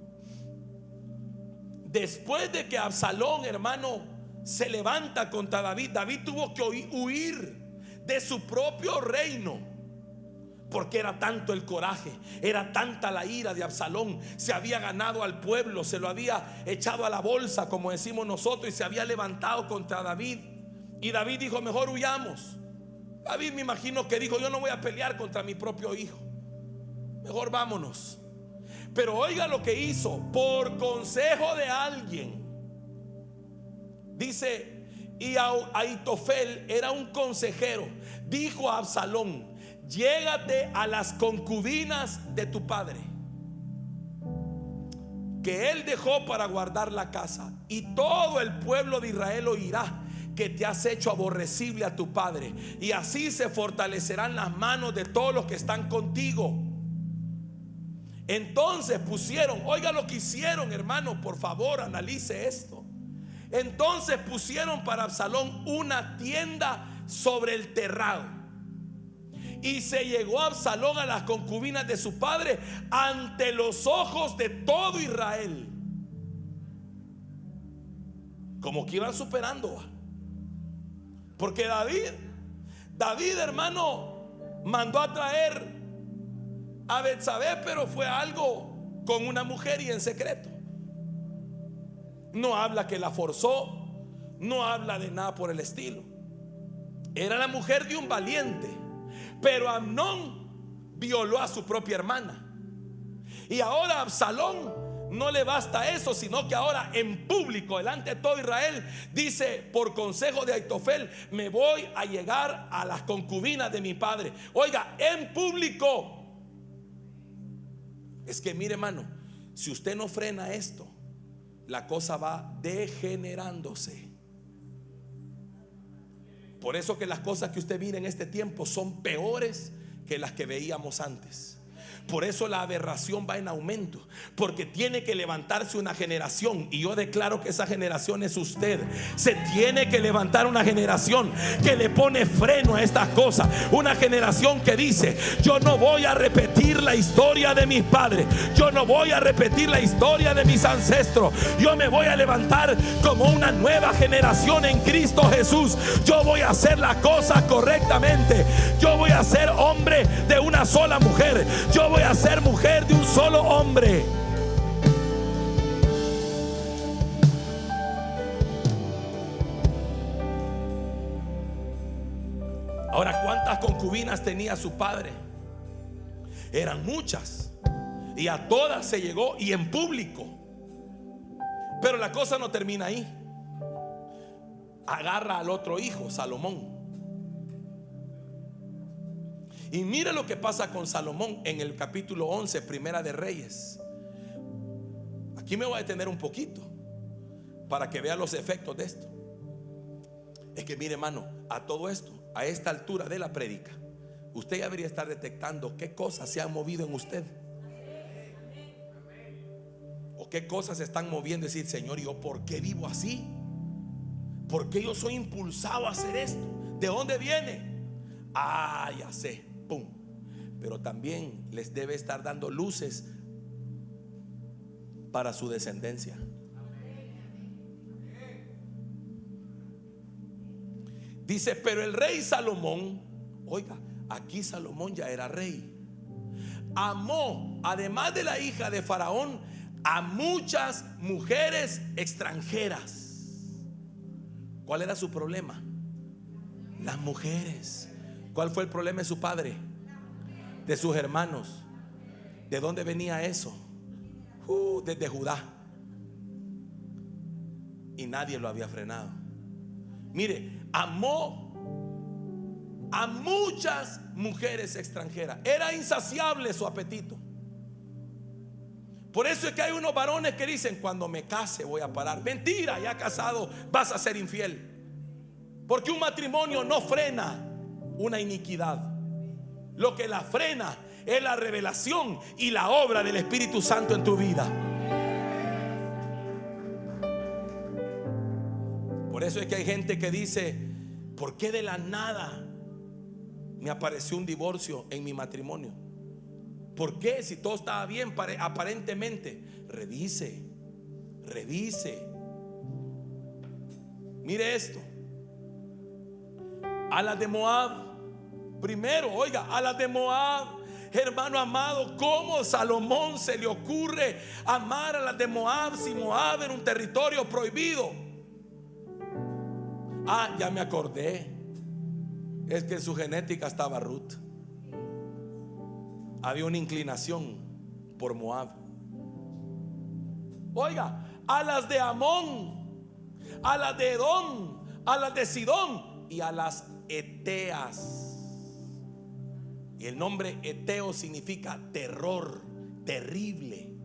S1: Después de que Absalón, hermano, se levanta contra David, David tuvo que huir de su propio reino. Porque era tanto el coraje, era tanta la ira de Absalón. Se había ganado al pueblo, se lo había echado a la bolsa, como decimos nosotros, y se había levantado contra David. Y David dijo: mejor huyamos. David, me imagino que dijo: yo no voy a pelear contra mi propio hijo, mejor vámonos. Pero oiga lo que hizo, por consejo de alguien. Dice: y Ahitofel era un consejero, dijo a Absalón: llégate a las concubinas de tu padre, que él dejó para guardar la casa, y todo el pueblo de Israel oirá que te has hecho aborrecible a tu padre, y así se fortalecerán las manos de todos los que están contigo. Entonces pusieron, oiga lo que hicieron, hermano, por favor, analice esto. Entonces pusieron para Absalón una tienda sobre el terrado, Y se llegó Absalón a las concubinas de su padre ante los ojos de todo Israel. Como que iban superando. Porque David, hermano, mandó a traer a Betsabé, pero fue algo con una mujer y en secreto. No habla que la forzó, no habla de nada por el estilo. Era la mujer de un valiente. Pero Amnón violó a su propia hermana. Y ahora a Absalón no le basta eso, sino que ahora en público, delante de todo Israel, dice: por consejo de Aitofel, me voy a llegar a las concubinas de mi padre. Oiga, en público. Es que mire, hermano, si usted no frena esto, la cosa va degenerándose. Por eso que las cosas que usted mira en este tiempo son peores que las que veíamos antes. Por eso la aberración va en aumento, porque tiene que levantarse una generación, y yo declaro que esa generación es usted. Se tiene que levantar una generación que le pone freno a estas cosas. Una generación que dice: yo no voy a repetir la historia de mis padres, yo no voy a repetir la historia de mis ancestros. Yo me voy a levantar como una nueva generación en Cristo Jesús. Yo voy a hacer las cosas correctamente. Yo voy a ser hombre de una sola mujer. Yo voy a ser mujer de un solo hombre. Ahora, ¿cuántas concubinas tenía su padre? Eran muchas, y a todas se llegó, y en público. Pero la cosa no termina ahí. Agarra al otro hijo, Salomón. Y mire lo que pasa con Salomón en el capítulo 11, Primera de Reyes. Aquí me voy a detener un poquito para que vea los efectos de esto. Es que mire, hermano, a todo esto, a esta altura de la prédica, usted ya debería estar detectando qué cosas se han movido en usted, o qué cosas se están moviendo. Decir: Señor, ¿yo por qué vivo así? ¿Por qué yo soy impulsado a hacer esto? ¿De dónde viene? Ah, ya sé. Pum. Pero también les debe estar dando luces para su descendencia. Dice: pero el rey Salomón, oiga, aquí Salomón ya era rey, amó, además de la hija de Faraón, a muchas mujeres extranjeras. ¿Cuál era su problema? Las mujeres. ¿Cuál fue el problema de su padre? De sus hermanos. ¿De dónde venía eso? Desde Judá. Y nadie lo había frenado. Mire, amó a muchas mujeres extranjeras. Era insaciable su apetito. Por eso es que hay unos varones que dicen: cuando me case voy a parar. Mentira, ya casado vas a ser infiel. Porque un matrimonio no frena una iniquidad. Lo que la frena es la revelación y la obra del Espíritu Santo en tu vida. Por eso es que hay gente que dice: ¿por qué de la nada me apareció un divorcio en mi matrimonio? ¿Por qué, si todo estaba bien aparentemente? Revise. Mire esto. A las de Moab, primero, oiga, a las de Moab, hermano amado, ¿cómo Salomón se le ocurre amar a las de Moab si Moab era un territorio prohibido? Ah, ya me acordé. Es que en su genética estaba Ruth. Había una inclinación por Moab. Oiga, a las de Amón, a las de Edom, a las de Sidón y a las Eteas. Y el nombre Eteo significa terror, terrible.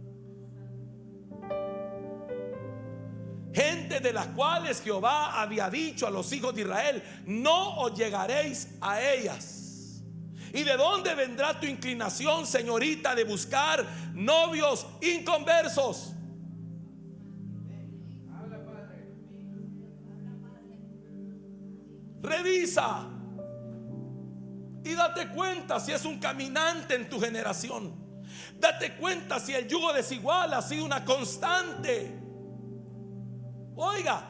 S1: Gente de las cuales Jehová había dicho a los hijos de Israel: no os llegaréis a ellas. ¿Y de dónde vendrá tu inclinación, señorita, de buscar novios inconversos? Revisa. Y date cuenta si es un caminante en tu generación. Date cuenta si el yugo desigual ha sido una constante. Oiga,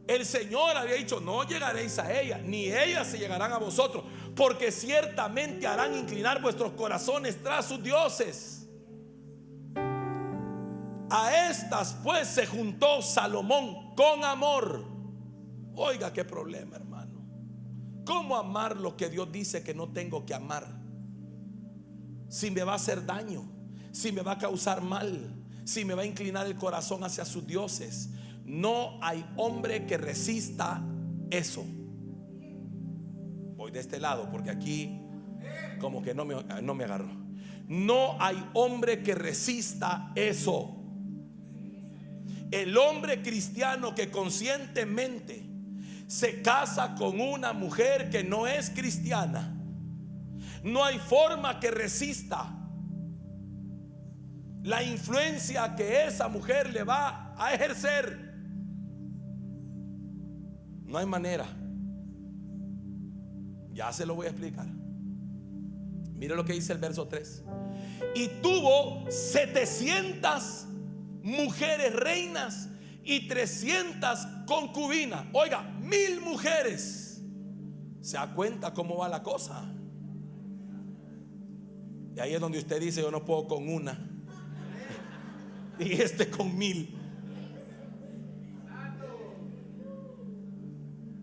S1: el Señor había dicho: no llegaréis a ella, ni ellas se llegarán a vosotros, porque ciertamente harán inclinar vuestros corazones tras sus dioses. A estas pues se juntó Salomón con amor. Oiga, qué problema, hermano. ¿Cómo amar lo que Dios dice que no tengo que amar? Si me va a hacer daño, si me va a causar mal, si me va a inclinar el corazón hacia sus dioses. No hay hombre que resista eso. Voy de este lado porque aquí como que no me agarró. No hay hombre que resista eso. El hombre cristiano que conscientemente se casa con una mujer que no es cristiana, no hay forma que resista la influencia que esa mujer le va a ejercer. No hay manera. Ya se lo voy a explicar. Mire lo que dice el verso 3. Y tuvo 700 mujeres reinas y 300 concubinas. Oiga, 1000 mujeres. ¿Se da cuenta cómo va la cosa? Y ahí es donde usted dice: yo no puedo con una y con 1000.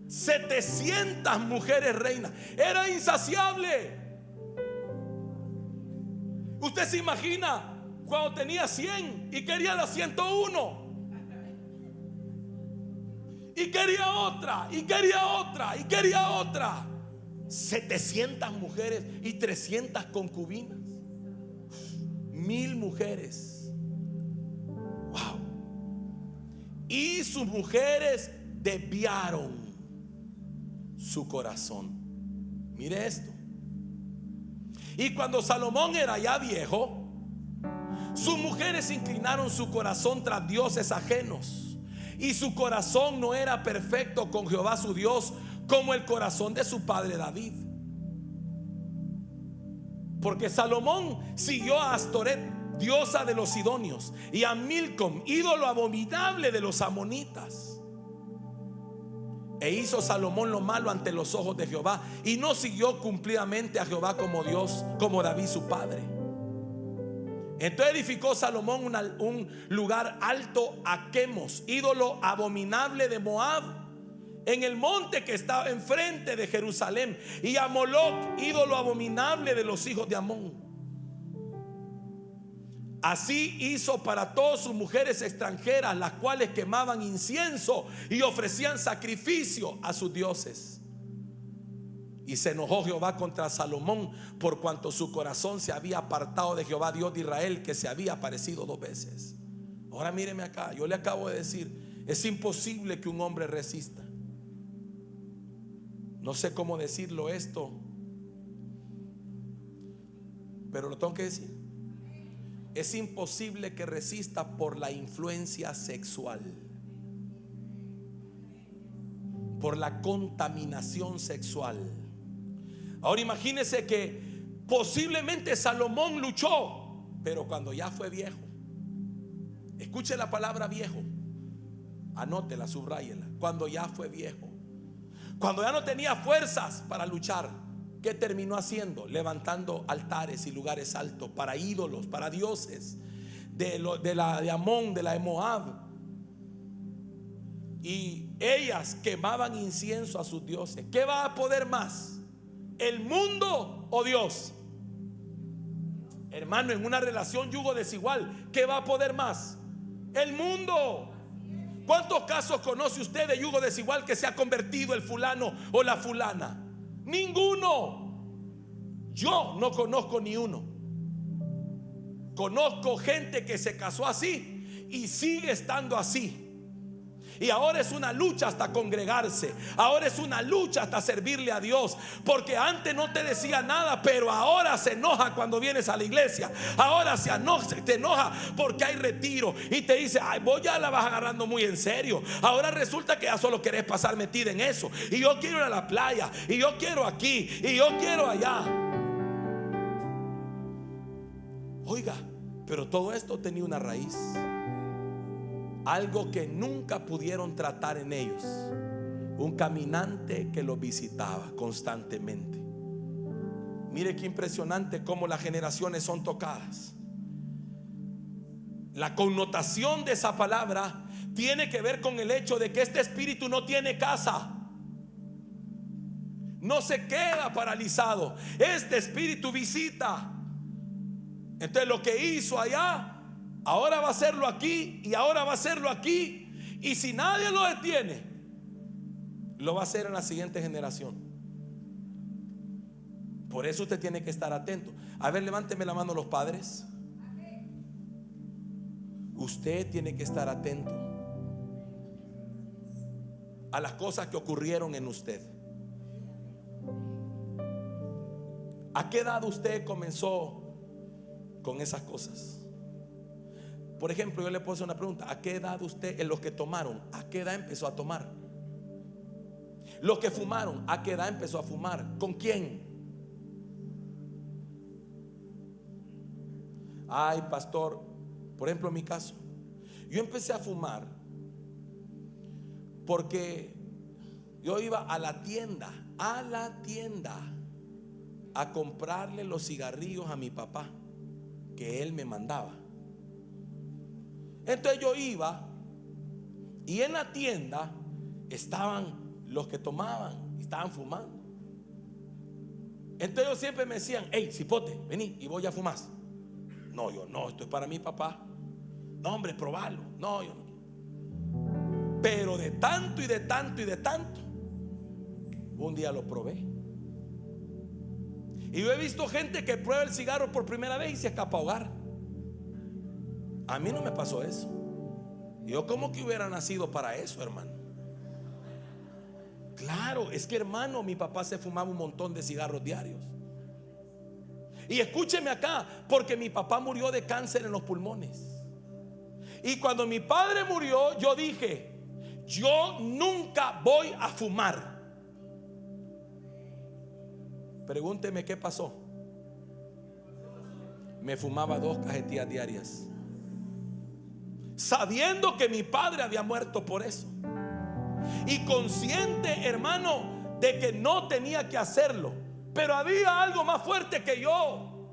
S1: 700 mujeres reinas. Era insaciable. Usted se imagina cuando tenía 100 y quería la 101 y quería otra y quería otra y quería otra. 700 mujeres y 300 concubinas. 1000 mujeres. Wow. Y sus mujeres desviaron su corazón. Mire esto. Y cuando Salomón era ya viejo, sus mujeres inclinaron su corazón tras dioses ajenos, y su corazón no era perfecto con Jehová su Dios, como el corazón de su padre David. Porque Salomón siguió a Astoret, diosa de los sidonios, y a Milcom, ídolo abominable de los amonitas. E hizo Salomón lo malo ante los ojos de Jehová, y no siguió cumplidamente a Jehová como Dios, como David su padre. Entonces edificó Salomón un lugar alto a Quemos, ídolo abominable de Moab, en el monte que estaba enfrente de Jerusalén, y a Moloc, ídolo abominable de los hijos de Amón. Así hizo para todas sus mujeres extranjeras, las cuales quemaban incienso y ofrecían sacrificio a sus dioses. Y se enojó Jehová contra Salomón, por cuanto su corazón se había apartado de Jehová Dios de Israel, que se había aparecido 2 veces. Ahora míreme acá, yo le acabo de decir: es imposible que un hombre resista. No sé cómo decirlo esto, pero lo tengo que decir. Es imposible que resista por la influencia sexual, por la contaminación sexual. Ahora imagínese que posiblemente Salomón luchó, pero cuando ya fue viejo. Escuche la palabra viejo, anótela, subráyela. Cuando ya fue viejo, cuando ya no tenía fuerzas para luchar, ¿qué terminó haciendo? Levantando altares y lugares altos para ídolos, para dioses de Amón, de la de Moab. Y ellas quemaban incienso a sus dioses. ¿Qué va a poder más? ¿El mundo o Dios? Hermano, en una relación yugo desigual, ¿qué va a poder más? El mundo. ¿Cuántos casos conoce usted de yugo desigual que se ha convertido el fulano o la fulana? Ninguno. Yo no conozco ni uno. Conozco gente que se casó así y sigue estando así. Y ahora es una lucha hasta congregarse. Ahora es una lucha hasta servirle a Dios. Porque antes no te decía nada, pero ahora se enoja cuando vienes a la iglesia. Ahora te enoja porque hay retiro. Y te dice, ay, vos ya la vas agarrando muy en serio. Ahora resulta que ya solo querés pasar metida en eso. Y yo quiero ir a la playa. Y yo quiero aquí. Y yo quiero allá. Oiga, pero todo esto tenía una raíz. Algo que nunca pudieron tratar en ellos. Un caminante que los visitaba constantemente. Mire qué impresionante cómo las generaciones son tocadas. La connotación de esa palabra tiene que ver con el hecho de que este espíritu no tiene casa. No se queda paralizado. Este espíritu visita. Entonces lo que hizo allá, ahora va a hacerlo aquí. Y ahora va a hacerlo aquí. Y si nadie lo detiene, lo va a hacer en la siguiente generación. Por eso usted tiene que estar atento. A ver, levánteme la mano los padres. Usted tiene que estar atento a las cosas que ocurrieron en usted. ¿A qué edad usted comenzó con esas cosas? Por ejemplo, yo le puedo hacer una pregunta. ¿A qué edad usted, en los que tomaron, a qué edad empezó a tomar? Los que fumaron, ¿a qué edad empezó a fumar? ¿Con quién? Ay, pastor, por ejemplo en mi caso, yo empecé a fumar porque yo iba a la tienda a comprarle los cigarrillos a mi papá que él me mandaba. Entonces yo iba y en la tienda estaban los que tomaban, estaban fumando. Entonces ellos siempre me decían, hey, cipote, vení y vos ya fumás. No, yo no, esto es para mi papá. No, hombre, probalo. No, yo no. Pero de tanto y de tanto y de tanto, un día lo probé. Y yo he visto gente que prueba el cigarro por primera vez y se escapa a ahogar. A mí no me pasó eso. Yo como que hubiera nacido para eso, hermano. Claro, es que hermano, mi papá se fumaba un montón de cigarros diarios. Y escúcheme acá, porque mi papá murió de cáncer en los pulmones. Y cuando mi padre murió, yo dije, yo nunca voy a fumar. Pregúnteme qué pasó. Me fumaba 2 cajetillas diarias, sabiendo que mi padre había muerto por eso. Y consciente, hermano, de que no tenía que hacerlo. Pero había algo más fuerte que yo,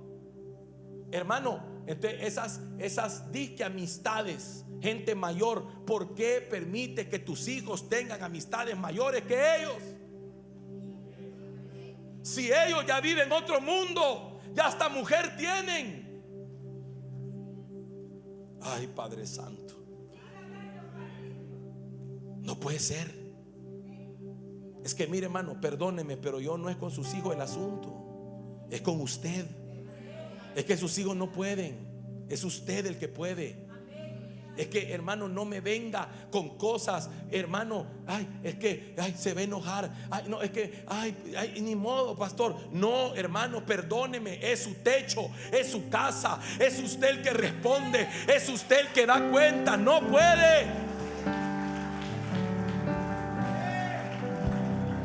S1: hermano. Entonces esas disque amistades, gente mayor, ¿por qué permite que tus hijos tengan amistades mayores que ellos? Si ellos ya viven otro mundo, ya hasta mujer tienen. Ay, Padre Santo, no puede ser. Es que mire, hermano, perdóneme, pero yo no es con sus hijos el asunto, es con usted. Es que sus hijos no pueden, es usted el que puede. Es que, hermano, no me venga con cosas, hermano. Ay, es que, ay, se va a enojar. Ay, no, es que, ay, ni modo, pastor. No, hermano, perdóneme. Es su techo, es su casa, es usted el que responde, es usted el que da cuenta. No puede.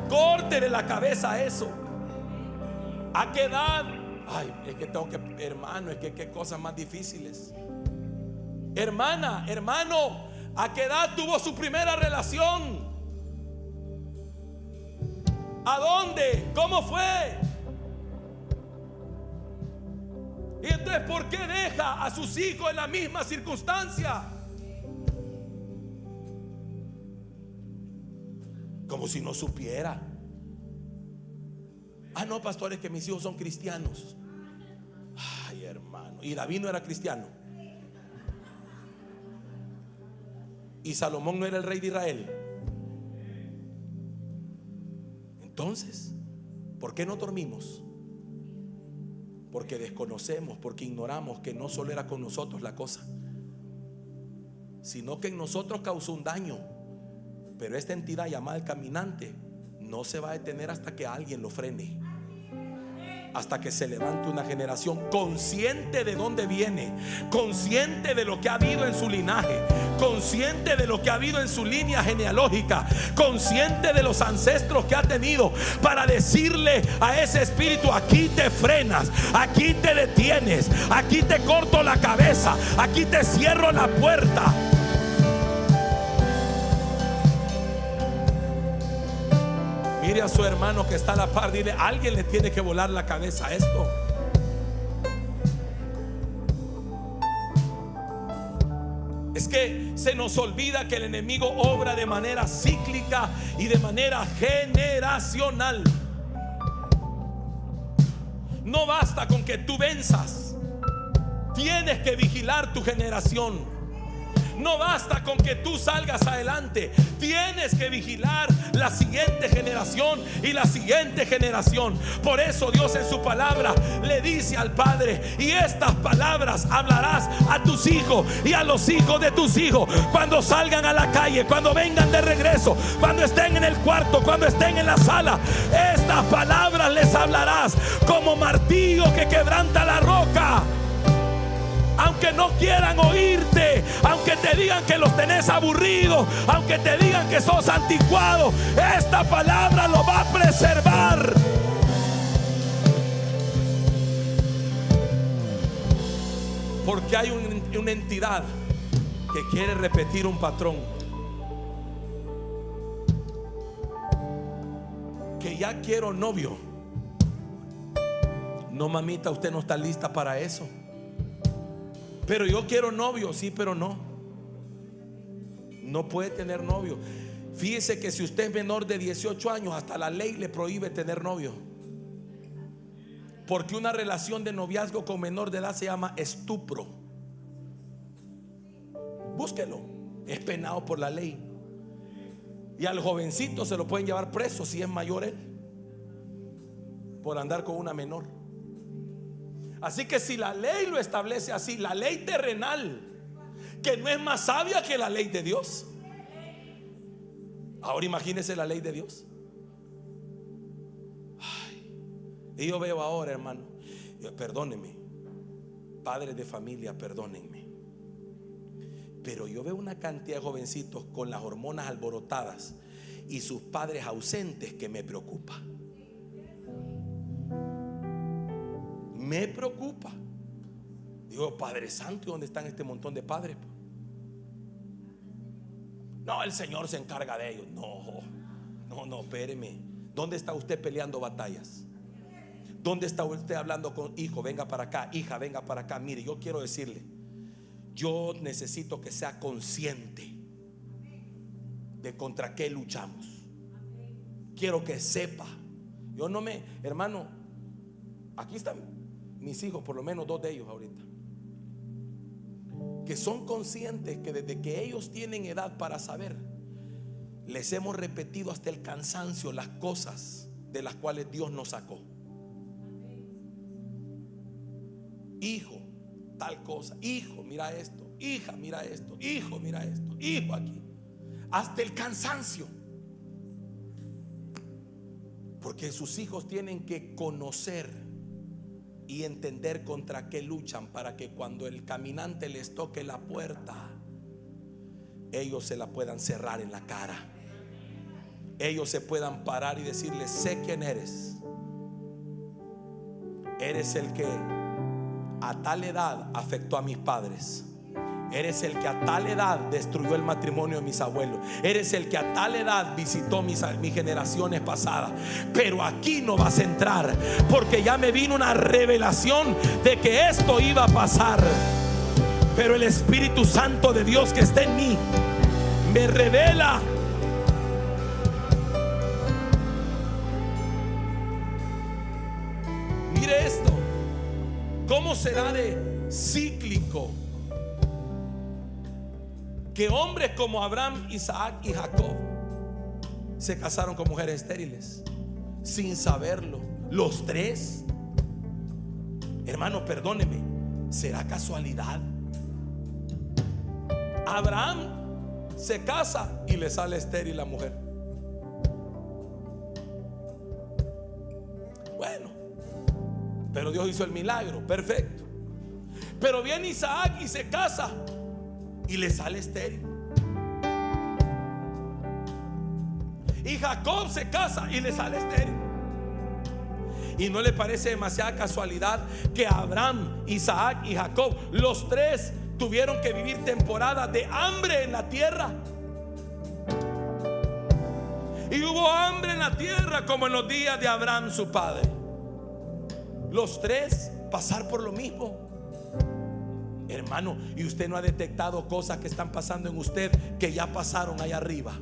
S1: Córtele la cabeza a eso. ¿A qué edad? Ay, es que tengo que, hermano, es que qué cosas más difíciles. Hermana, hermano, ¿a qué edad tuvo su primera relación? ¿A dónde? ¿Cómo fue? Y entonces, ¿por qué deja a sus hijos en la misma circunstancia? Como si no supiera. Ah, no, pastor, es que mis hijos son cristianos. Ay, hermano. Y David no era cristiano. Y Salomón no era el rey de Israel. Entonces, ¿por qué no dormimos? Porque desconocemos, porque ignoramos que no solo era con nosotros la cosa, sino que en nosotros causó un daño. Pero esta entidad llamada el caminante no se va a detener hasta que alguien lo frene, hasta que se levante una generación consciente de dónde viene, consciente de lo que ha habido en su linaje, consciente de lo que ha habido en su línea genealógica, consciente de los ancestros que ha tenido, para decirle a ese espíritu: aquí te frenas, aquí te detienes, aquí te corto la cabeza, aquí te cierro la puerta. Mire a su hermano que está a la par, dile: alguien le tiene que volar la cabeza a esto. Es que se nos olvida que el enemigo obra de manera cíclica y de manera generacional. No basta con que tú venzas, tienes que vigilar tu generación. No basta con que tú salgas adelante, tienes que vigilar la siguiente generación y la siguiente generación. Por eso Dios en su palabra le dice al Padre: y estas palabras hablarás a tus hijos y a los hijos de tus hijos, cuando salgan a la calle, cuando vengan de regreso, cuando estén en el cuarto, cuando estén en la sala. Estas palabras les hablarás como martillo que quebranta la roca. Aunque no quieran oírte, aunque te digan que los tenés aburridos, aunque te digan que sos anticuado, esta palabra lo va a preservar. Porque hay una entidad que quiere repetir un patrón, que ya quiero novio. No, mamita, usted no está lista para eso. Pero yo quiero novio, sí, pero no puede tener novio. Fíjese que si usted es menor de 18 años, hasta la ley le prohíbe tener novio, porque una relación de noviazgo con menor de edad se llama estupro. Búsquelo, es penado por la ley. Y al jovencito se lo pueden llevar preso si es mayor él, por andar con una menor. Así que si la ley lo establece así, la ley terrenal, que no es más sabia que la ley de Dios, ahora imagínese la ley de Dios. Y yo veo ahora, hermano, perdónenme, padres de familia, perdónenme, pero yo veo una cantidad de jovencitos con las hormonas alborotadas y sus padres ausentes que me preocupa. Me preocupa. Digo: Padre Santo, ¿y dónde están este montón de padres? No, el Señor se encarga de ellos. No, espéreme. ¿Dónde está usted peleando batallas? ¿Dónde está usted hablando con hijo? Venga para acá, hija, venga para acá. Mire, yo quiero decirle, yo necesito que sea consciente de contra qué luchamos. Quiero que sepa. Yo no me, hermano, aquí están mis hijos, por lo menos 2 de ellos ahorita, que son conscientes que desde que ellos tienen edad para saber, les hemos repetido hasta el cansancio las cosas de las cuales Dios nos sacó. Hijo, tal cosa. Hijo, mira esto. Hija, mira esto. Hijo, mira esto. Hijo, aquí. Hasta el cansancio. Porque sus hijos tienen que conocer y entender contra qué luchan, para que cuando el caminante les toque la puerta, ellos se la puedan cerrar en la cara. Ellos se puedan parar y decirle: sé quién eres. Eres el que a tal edad afectó a mis padres. Eres el que a tal edad destruyó el matrimonio de mis abuelos. Eres el que a tal edad visitó mis generaciones pasadas. Pero aquí no vas a entrar, porque ya me vino una revelación de que esto iba a pasar. Pero el Espíritu Santo de Dios que está en mí me revela. Mire esto, ¿cómo será de cíclico que hombres como Abraham, Isaac y Jacob se casaron con mujeres estériles sin saberlo? Los 3. Hermano, perdóneme, ¿será casualidad? Abraham se casa y le sale estéril la mujer. Bueno, pero Dios hizo el milagro, perfecto. Pero viene Isaac y se casa y le sale estéril. Y Jacob se casa y le sale estéril. ¿Y no le parece demasiada casualidad que Abraham, Isaac y Jacob, los tres tuvieron que vivir temporadas de hambre en la tierra? Y hubo hambre en la tierra como en los días de Abraham su padre. Los tres pasar por lo mismo. Hermano, ¿y usted no ha detectado cosas que están pasando en usted que ya pasaron allá arriba?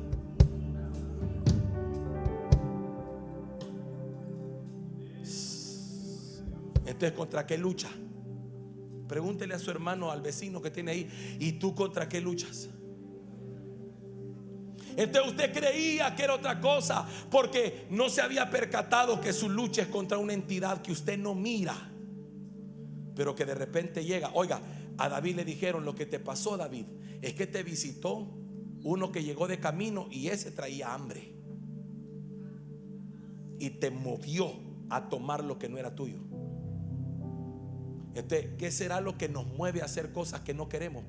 S1: Entonces, ¿contra qué lucha? Pregúntele a su hermano, al vecino que tiene ahí: ¿y tú contra qué luchas? Entonces usted creía que era otra cosa porque no se había percatado que su lucha es contra una entidad que usted no mira, pero que de repente llega. Oiga, a David le dijeron: lo que te pasó, David, es que te visitó uno que llegó de camino y ese traía hambre y te movió a tomar lo que no era tuyo. ¿Qué será lo que nos mueve a hacer cosas que no queremos?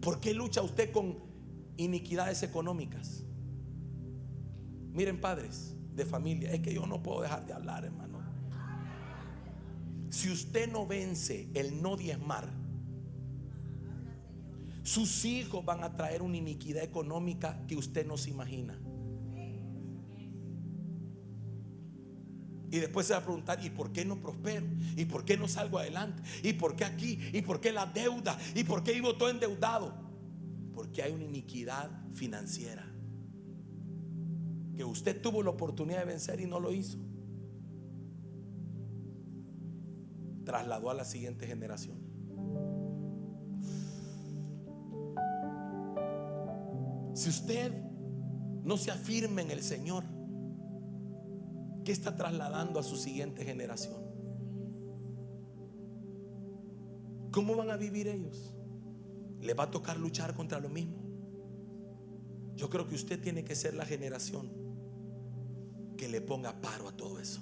S1: ¿Por qué lucha usted con iniquidades económicas? Miren, padres de familia, es que yo no puedo dejar de hablar, hermano. Si usted no vence el no diezmar, sus hijos van a traer una iniquidad económica que usted no se imagina. Y después se va a preguntar: ¿y por qué no prospero? ¿Y por qué no salgo adelante? ¿Y por qué aquí? ¿Y por qué la deuda? ¿Y por qué vivo todo endeudado? Porque hay una iniquidad financiera que usted tuvo la oportunidad de vencer y no lo hizo. Trasladó a la siguiente generación. Si usted no se afirma en el Señor, ¿qué está trasladando a su siguiente generación? ¿Cómo van a vivir ellos? ¿Les va a tocar luchar contra lo mismo? Yo creo que usted tiene que ser la generación que le ponga paro a todo eso,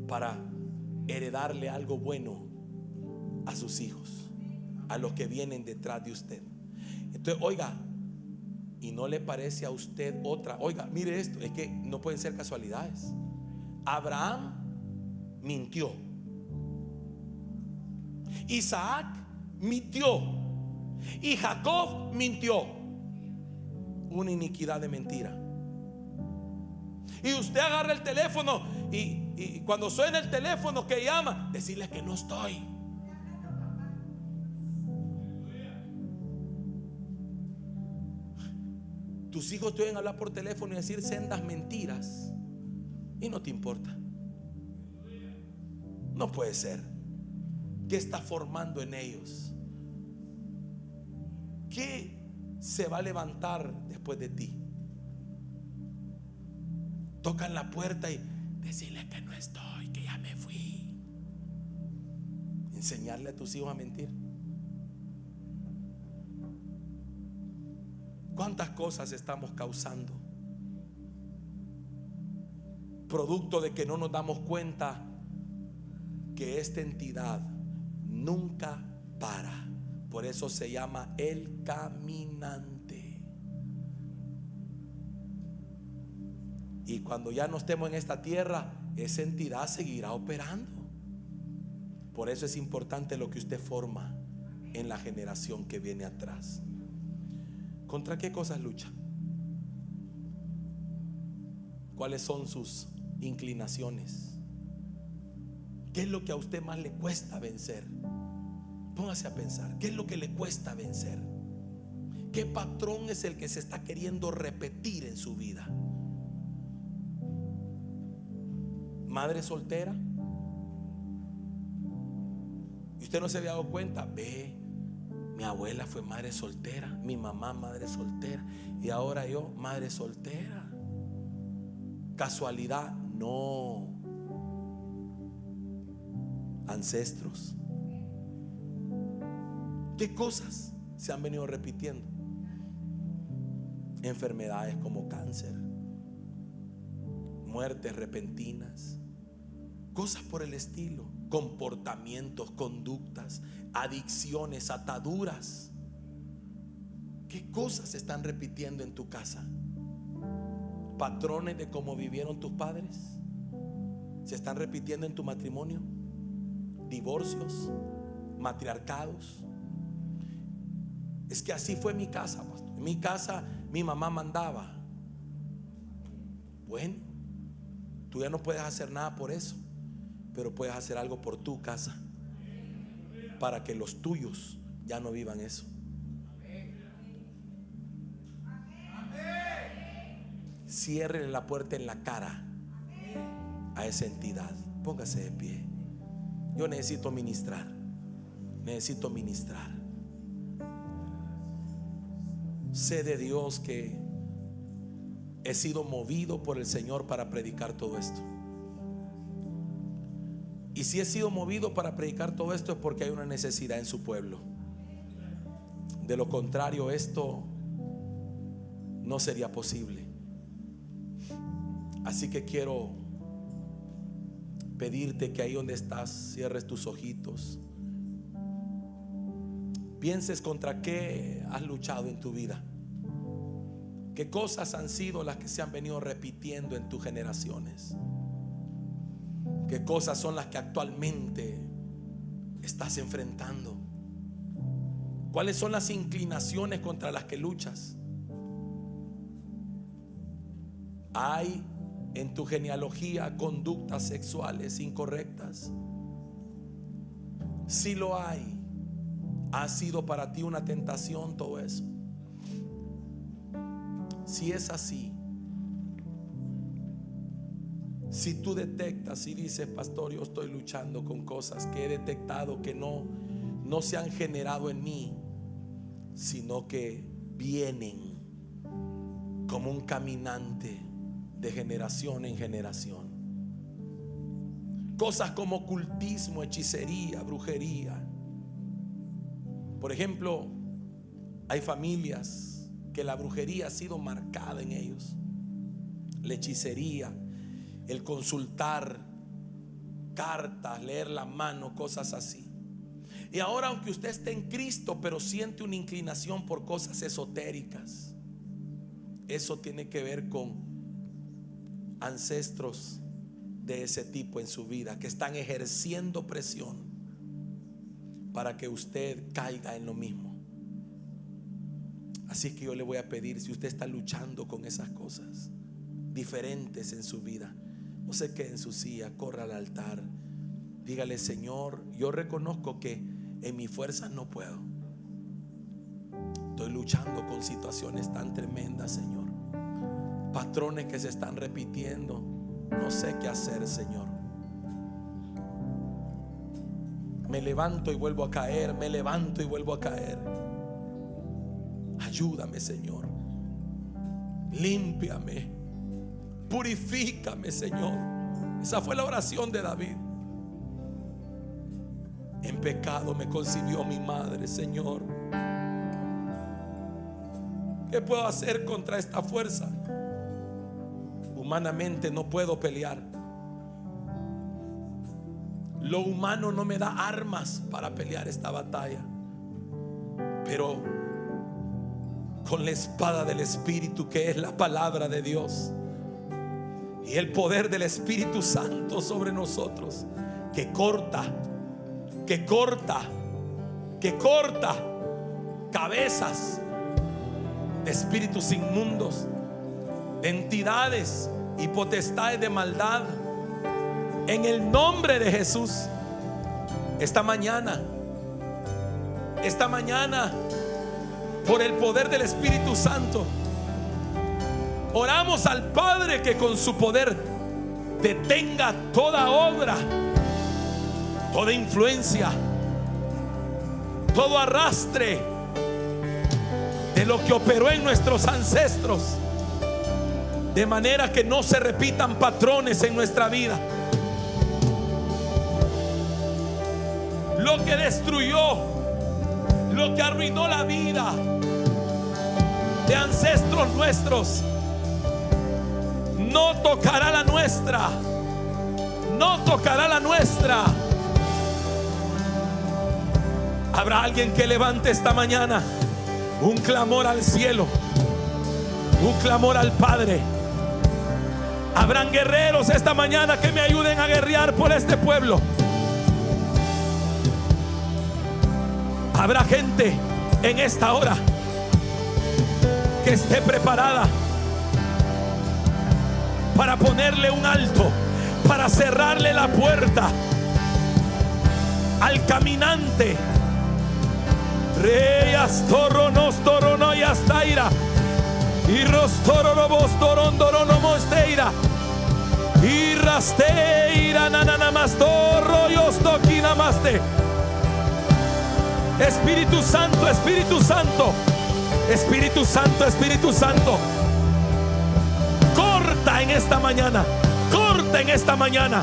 S1: para heredarle algo bueno a sus hijos, a los que vienen detrás de usted. Entonces, oiga, ¿y no le parece a usted otra? Oiga, mire esto, es que no pueden ser casualidades. Abraham mintió, Isaac mintió y Jacob mintió. Una iniquidad de mentira. Y usted agarra el teléfono y cuando suena el teléfono que llama, decirle que no estoy. Tus hijos te oyen hablar por teléfono y decir sendas mentiras y no te importa. No puede ser. ¿Qué está formando en ellos? ¿Qué se va a levantar después de ti? Tocan la puerta y decirle que no estoy, que ya me fui. Enseñarle a tus hijos a mentir. ¿Cuántas cosas estamos causando? Producto de que no nos damos cuenta que esta entidad nunca para. Por eso se llama el caminante. Y cuando ya no estemos en esta tierra, esa entidad seguirá operando. Por eso es importante lo que usted forma en la generación que viene atrás. ¿Contra qué cosas lucha? ¿Cuáles son sus inclinaciones? ¿Qué es lo que a usted más le cuesta vencer? Póngase a pensar, ¿qué es lo que le cuesta vencer? ¿Qué patrón es el que se está queriendo repetir en su vida? Madre soltera. Y usted no se había dado cuenta. Ve, mi abuela fue madre soltera, mi mamá madre soltera, y ahora yo madre soltera. ¿Casualidad? No. Ancestros. ¿Qué cosas se han venido repitiendo? Enfermedades como cáncer, muertes repentinas, cosas por el estilo, comportamientos, conductas, adicciones, ataduras. ¿Qué cosas se están repitiendo en tu casa? ¿Patrones de cómo vivieron tus padres se están repitiendo en tu matrimonio? Divorcios, matriarcados. Es que así fue mi casa, pastor. En mi casa mi mamá mandaba. Bueno, tú ya no puedes hacer nada por eso, pero puedes hacer algo por tu casa para que los tuyos ya no vivan eso. Cierre la puerta en la cara a esa entidad. Póngase de pie. Yo necesito ministrar. Necesito ministrar. Sé de Dios que he sido movido por el Señor para predicar todo esto. Y si he sido movido para predicar todo esto es porque hay una necesidad en su pueblo. De lo contrario, esto no sería posible. Así que quiero pedirte que ahí donde estás cierres tus ojitos. Pienses contra qué has luchado en tu vida. ¿Qué cosas han sido las que se han venido repitiendo en tus generaciones? ¿Qué cosas son las que actualmente estás enfrentando? ¿Cuáles son las inclinaciones contra las que luchas? ¿Hay en tu genealogía conductas sexuales incorrectas? Si lo hay, ¿ha sido para ti una tentación todo eso? Si es así, si tú detectas y dices, pastor, yo estoy luchando con cosas que he detectado que no se han generado en mí, sino que vienen como un caminante de generación en generación. Cosas como ocultismo, hechicería, brujería. Por ejemplo, hay familias que la brujería ha sido marcada en ellos. La hechicería, el consultar cartas, leer la mano, cosas así. Y ahora, aunque usted esté en Cristo, pero siente una inclinación por cosas esotéricas, eso tiene que ver con ancestros de ese tipo en su vida que están ejerciendo presión para que usted caiga en lo mismo. Así que yo le voy a pedir, si usted está luchando con esas cosas diferentes en su vida, no se quede en su silla, corra al altar, dígale: Señor, yo reconozco que en mi fuerza no puedo, estoy luchando con situaciones tan tremendas, Señor, patrones que se están repitiendo, no sé qué hacer, Señor. Me levanto y vuelvo a caer, me levanto y vuelvo a caer. Ayúdame, Señor. Límpiame, purifícame, Señor. Esa fue la oración de David. En pecado me concibió mi madre, Señor. ¿Qué puedo hacer contra esta fuerza? Humanamente no puedo pelear. Lo humano no me da armas para pelear esta batalla, pero con la espada del Espíritu, que es la palabra de Dios, y el poder del Espíritu Santo sobre nosotros, que corta cabezas de espíritus inmundos, de entidades y potestades de maldad, en el nombre de Jesús. Esta mañana, por el poder del Espíritu Santo, oramos al Padre que con su poder detenga toda obra, toda influencia, todo arrastre de lo que operó en nuestros ancestros, de manera que no se repitan patrones en nuestra vida. Lo que destruyó lo que arruinó la vida de ancestros nuestros, no tocará la nuestra. No tocará la nuestra. Habrá alguien que levante esta mañana un clamor al cielo, un clamor al Padre. Habrán guerreros esta mañana que me ayuden a guerrear por este pueblo. Habrá gente en esta hora que esté preparada para ponerle un alto, para cerrarle la puerta al caminante. Reyas toronos torono y astaira y rostorobos torondorono mosteira y rasteira nananamastorro y ostoquinamaste. Espíritu Santo, Espíritu Santo, Espíritu Santo, Espíritu Santo, corta en esta mañana, corta en esta mañana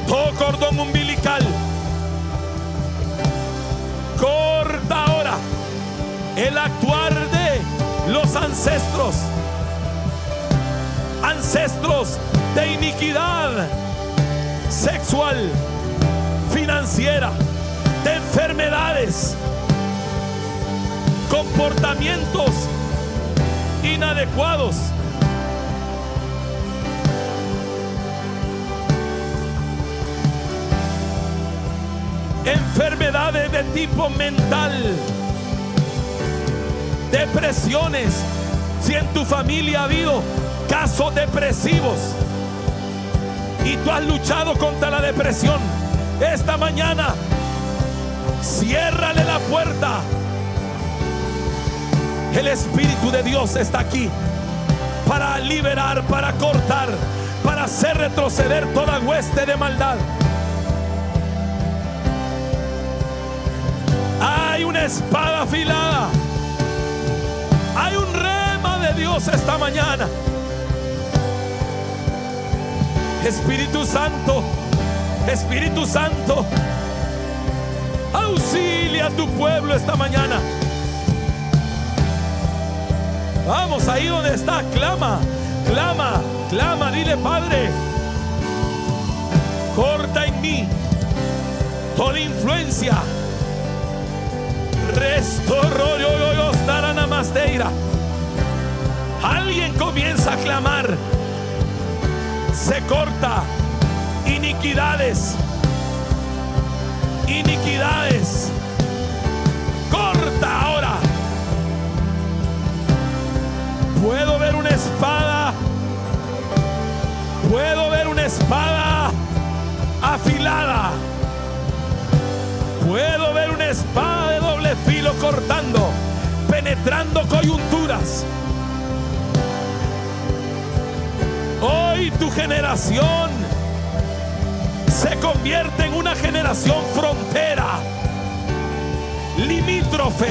S1: todo cordón umbilical. Corta ahora el actuar de los ancestros, ancestros de iniquidad sexual, financiera, de enfermedades, comportamientos inadecuados. Enfermedades de tipo mental, depresiones. Si en tu familia ha habido casos depresivos y tú has luchado contra la depresión, esta mañana ciérrale la puerta. El Espíritu de Dios está aquí para liberar, para cortar, para hacer retroceder toda hueste de maldad. Hay una espada afilada, hay un rema de Dios esta mañana. Espíritu Santo, Espíritu Santo, auxilia a tu pueblo esta mañana. Vamos, ahí donde está, clama, clama, clama, dile: Padre, corta en mí toda influencia. Alguien comienza a clamar. Se corta iniquidades, iniquidades. Corta ahora. Puedo ver una espada, puedo ver una espada afilada. Puedo ver una espada de doble filo cortando, penetrando coyunturas. Hoy tu generación se convierte en una generación frontera, limítrofe.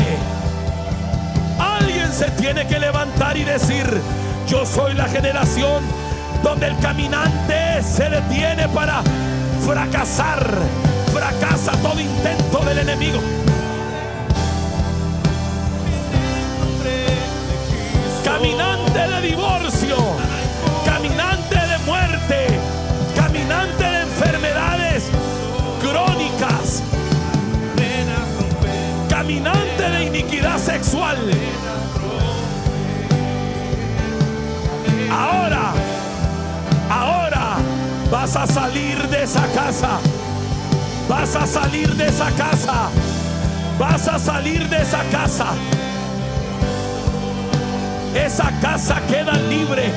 S1: Alguien se tiene que levantar y decir: yo soy la generación donde el caminante se detiene para fracasar. Fracasa todo intento del enemigo. Caminante de divorcio, caminante de muerte, caminante de enfermedades crónicas, caminante de iniquidad sexual. Ahora vas a salir de esa casa. Vas a salir de esa casa. Vas a salir de esa casa. Esa casa queda libre.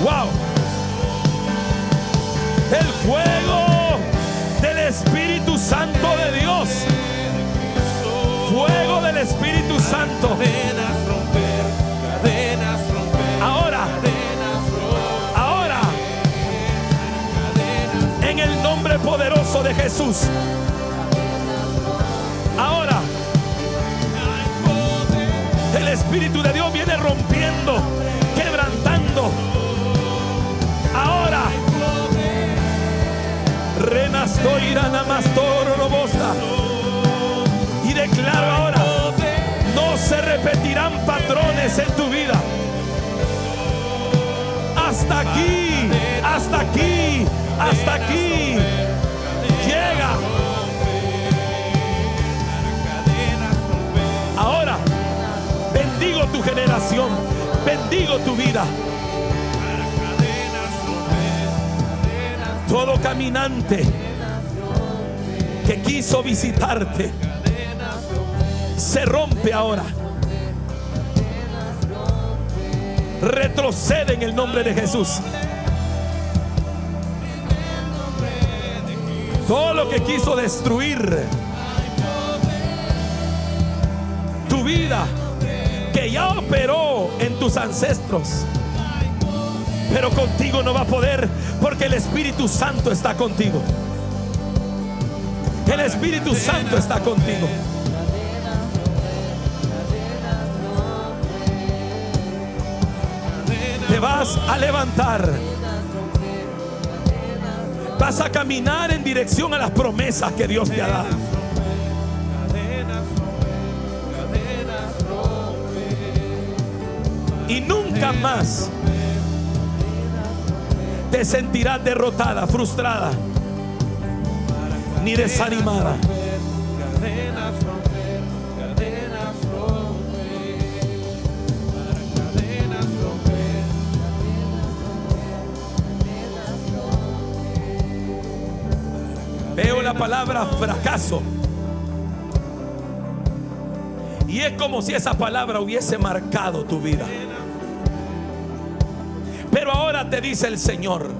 S1: Wow. El fuego del Espíritu Santo de Dios. Fuego del Espíritu Santo.
S2: Cadenas romper, cadenas romper.
S1: Ahora. En el nombre poderoso de Jesús. Ahora el Espíritu de Dios viene rompiendo, quebrantando. Ahora Renastoira Namastor Robosta.
S3: repetirán patrones en tu vida. Hasta aquí, hasta aquí, hasta aquí. Llega. Ahora bendigo tu generación, bendigo tu vida. Todo caminante que quiso visitarte se rompe ahora. Retrocede en el nombre de Jesús. Todo lo que quiso destruir tu vida, que ya operó en tus ancestros, pero contigo no va a poder, porque el Espíritu Santo está contigo. El Espíritu Santo está contigo. Te vas a levantar. Vas a caminar en dirección a las promesas que Dios te ha dado. Y nunca más te sentirás derrotada, frustrada, ni desanimada. Veo la palabra fracaso, y es como si esa palabra hubiese marcado tu vida. Pero ahora te dice el Señor: